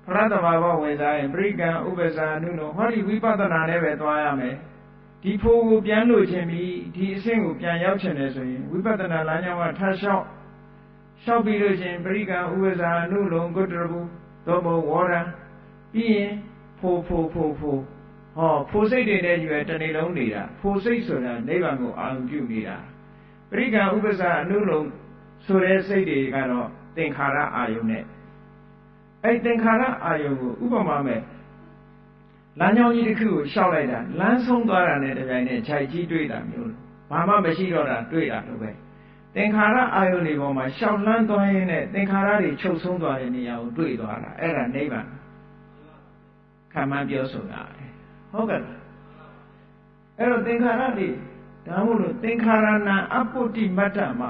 ဖရတ္တဘာဝဝင်စားရင်ပရိကံဥပ္ပစာအနုလုံဟောဒီဝိပဿနာနဲ့ပဲသွားရမယ် ဒီဖို့ကိုပြန်လို့ခြင်းပြီးဒီအဆင့်ကိုပြန်ရောက်ခြင်းလေဆိုရင်ဝိပဿနာလမ်းကြောင်းကထပ်လျှောက်ပြီးလို့ချင်းပရိကံဥပ္ပဇာအနုလုံကုတ္တရဘူးသောဘောဝရံပြီးရင်ဖို့ဟောဖို့စိတ်တွေနဲ့ယူရတနေ့လုံးနေတာဖို့စိတ်ဆိုတာနိဗ္ဗာန်ကိုအာရုံပြုနေတာပရိကံဥပ္ပဇာအနုလုံဆိုတဲ့စိတ်တွေကတော့သင်္ခါရအာယုန်နဲ့အဲ့သင်္ခါရအာယုန်ကိုဥပမာမဲ့လမ်းကြောင်းကြီးတစ်ခုကိုရှောက်လိုက်တာလမ်းဆုံးသွားတာနဲ့တပြိုင်နက်ခြိုက်ကြီးတွေ့တာမျိုးဘာမှမရှိတော့တာတွေ့တာလို့ပဲသင်္ခါရအာယုန်တွေပေါ်မှာရှောက်လန်းသွားရင်းနဲ့သင်္ခါရတွေချုပ်ဆုံးသွားတဲ့နေရာကိုတွေ့သွားတာအဲ့ဒါနိဗ္ဗာန်ခံမှန်းပြောဆိုတာဟုတ်ကဲ့အဲ့တော့သင်္ခါရတွေဒါမို့လို့သင်္ခါရနာအပ္ပုတ္တိမတ္တမ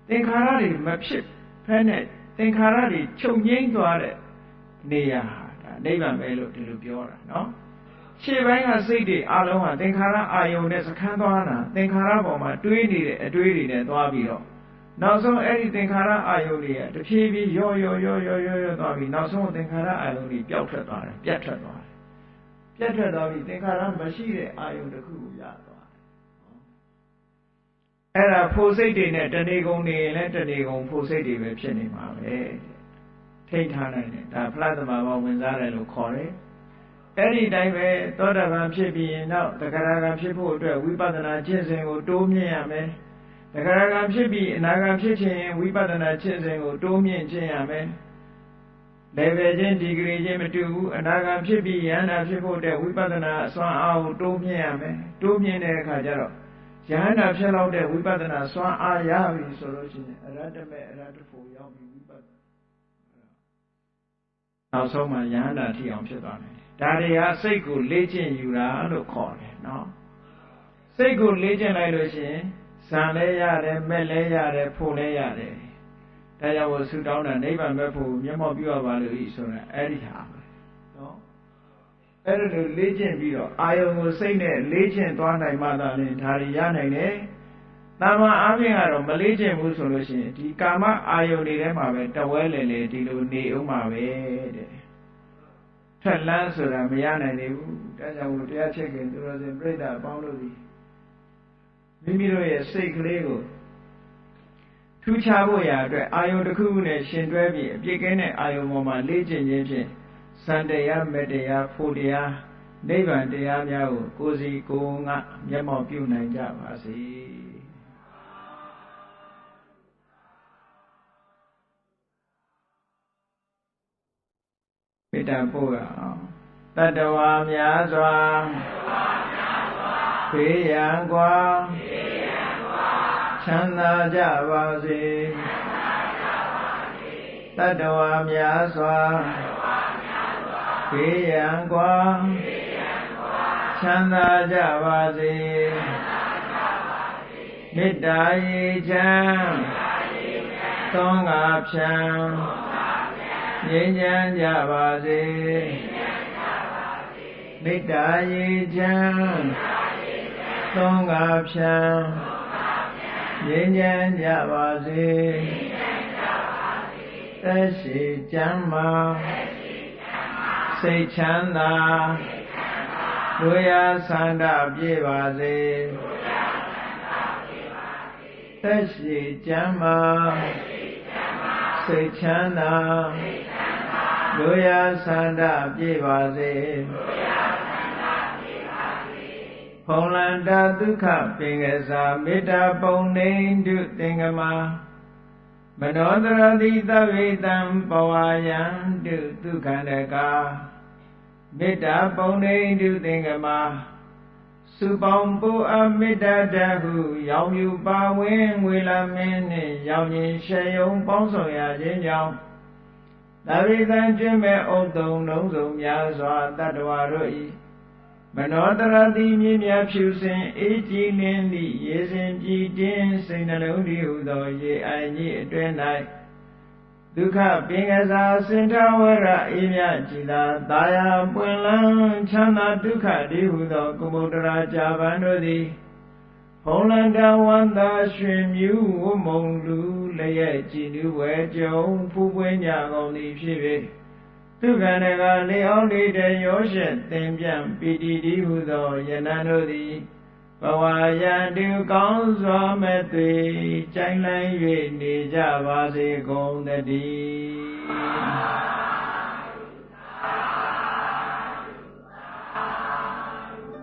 သင်္ခါရတွေမဖြစ်ဖဲနဲ့သင်္ခါရတွေချုပ်ငြိမ်းသွားတဲ့နေရာဒါနိဗ္ဗာန်ပဲလို့ဒီလိုပြောတာနော်ရှေ့ပိုင်းကစိတ်တွေအလုံးဟာသင်္ခါရအာယုန်နဲ့စခန်းသွားတာသင်္ခါရပေါ်မှာတွေးနေတဲ့အတွေးတွေနဲ့သွားပြီးတော့နောက်ဆုံးအဲ့ဒီသင်္ခါရအာယုန်တွေတဖြည်းဖြည်းရောသွားပြီးနောက်ဆုံးသင်္ခါရအာယုန်တွေပျောက်ထွက်သွားတယ်ပြတ်ထွက်သွားပြီးသင်္ခါရမရှိတဲ့အာယုန်တစ်ခုကိုရသွားတယ်အဲ့ဒါဖို့စိတ်တွေနဲ့တဏှေကုံနေလဲတဏှေကုံဖို့စိတ်တွေပဲဖြစ်နေမှာပဲထိတ်ထားနိုင်တယ်ဒါဖလားသမဘာဝင်စားတယ်လို့ခေါ်တယ်အဲ့ဒီတိုင်းပဲသောတာပန်ဖြစ်ပြီးရင်နောက်သဂရဂံဖြစ်ဖို့အတွက်ဝိပဿနာကျင့်စဉ်ကိုတိုးမြင့်ရမယ်သဂရဂံဖြစ်ပြီးအနာဂံဖြစ်ခြင်းဝိပဿနာကျင့်စဉ်ကိုတိုးမြင့်ခြင်းရမယ်level ချင်းဒီဂရီချင်းမတူဘူးအနာဂံဖြစ်ပြီးယန္တာဖြစ်ဖို့အတွက်ဝိပဿနာအစွမ်းအားကိုတိုးမြင့်ရမယ်တိုးမြင့်တဲ့အခါကျတော့ယန္တာဖြစ်လောက်တဲ့ဝိပဿနာစွမ်းအားရပြီဆိုလို့ရှိရင်အရဟတမေအရဟတဖို့ရောက်ပြီးဝိပဿနာနောက်ဆုံးမှယန္တာထိအောင်ဖြစ်သွားတယ်ဒါတွေကစိတ်ကိုလေ့ကျင့်ယူတာလို့ခေါ်တယ်နော်စိတ်ကိုလေ့ကျင့်လိုက်လို့ရှိရင်ဇံလဲရတယ်မဲ့လဲရတယ်ဖို့လဲရတယ်ဒါကြောင့်ဆုတောင်းတာနိဗ္ဗာန်မဲ့ဖို့မျက်မှောက်ပြုရပါလို့ဤဆိုတာအဲ့ဒီဟာပဲနော်အဲ့ဒါလိုလေ့ကျင့်ပြီးတော့အာယုံကိုစိတ်နဲ့လေ့ကျင့်သွားနိုင်မှသာလျှင်ဒါတွေရနိုင်တယ်တာမန်အားဖြင့်ကတော့မလေ့ကျင့်ဘူးဆိုလို့ရှိရင်ဒီကာမအာယုံတွေထဲမှာပဲတဝဲလေလေဒီလိုနေဦးမှာပဲတဲ့ထက်လန်းဆိုတာမရနိုင်သေးဘူးဒါကြောင့်မို့တရားချက်ခင်သူတော်စင်ပြိဿအပေါင်းတို့ဒီမိမိတို့ရဲ့စိတ်ကလေးကိုထူးခြားဖို့ရာအတွက်အာယုံတစ်ခုခုနဲ့ရှင်တွဲပြီးအပြည့်ကင်းတဲ့အာယုံပေါ်မှာလေ့ကျင့်ခြင်းဖြင့်စံတရားမေတ္တရားဖို့တရားနိဗ္ဗာန်တရားများကိုကိုယ်စီကိုယ်ငါမျက်မှောက်ပြုနိုင်ကြပါစေမေတ္တာပို့ရအောင်တတ္တဝါများစွာဖေးရန်กว่าချမ်းသာကြပါစေတတ္တဝါများစွာဖေးရန်กว่าချမ်းသာကြပါစေမေတ္တာရေချမ်းသောငါဖြံငြိမ်းချမ်းကြပါစေမေတ္တာရေချမ်းသောငါဖြံငြိမ်းချမ်းကြပါစေသက်ရှိကျမ်းမာစိတ်ချမ်းသာလူရဆန္ဒပြေပါစေသက်ရှိကျမ်းမာစိတ်ချမ်းသာလူရဆန္ဒပြေပါစေဖုံလန္တာဒုက္ခပင်ကစားမေတ္တာပုံနေတုသင်္ကမမနောတရတိသဗ္ဗေတံပဝါယံတုဒုက္ခန္တကာမေတ္တာပုံနေတုသင်္ကမစုပေါင်းပူအမေတ္တာတဟုရောင်ယူပါဝင်ငွေလာမင်းနှင့်ရောင်ရင်ရှေယုံပေါင်းဆောင်ရခြင်းကြောင့်သဗ္ဗေတံကျွင့်မဲ့ဥတုံလုံးစုံများစွာတတ္တဝါတို့၏မနောတရတိမြင့်မြတ်ဖြူစင်အေးကြည်လင်းသည့်ရေစဉ်ကြည်တင်းစိတ်နှလုံးတည်ဟူသောရေအိုင်ကြီးအတွင်း၌ဒုက္ခပင်ကစားစင်ထဝရအေးမြကြည်သာတာယာပွင့်လန်းချမ်းသာဒုက္ခတည်ဟူသောကုမုတ္တရာကြာပန်တို့သည်ဖုံလန္တဝန္တာရွှင်မြူးဝမုံလူလျက်ကြည်နူးဝဲကြုံဖူးပွင့်ကြကုန်သည်ဖြစ်၍ သူခန္ဓာကလေအောင်လေးတဲ့ရောရှက်သင်ပြန်ပီတိတိဟုသောယနံတို့သည်ဘဝယံတူကောင်းစွာမဲ့သွေကြိုင်လန်း၍နေကြပါစေကုန်သတည်း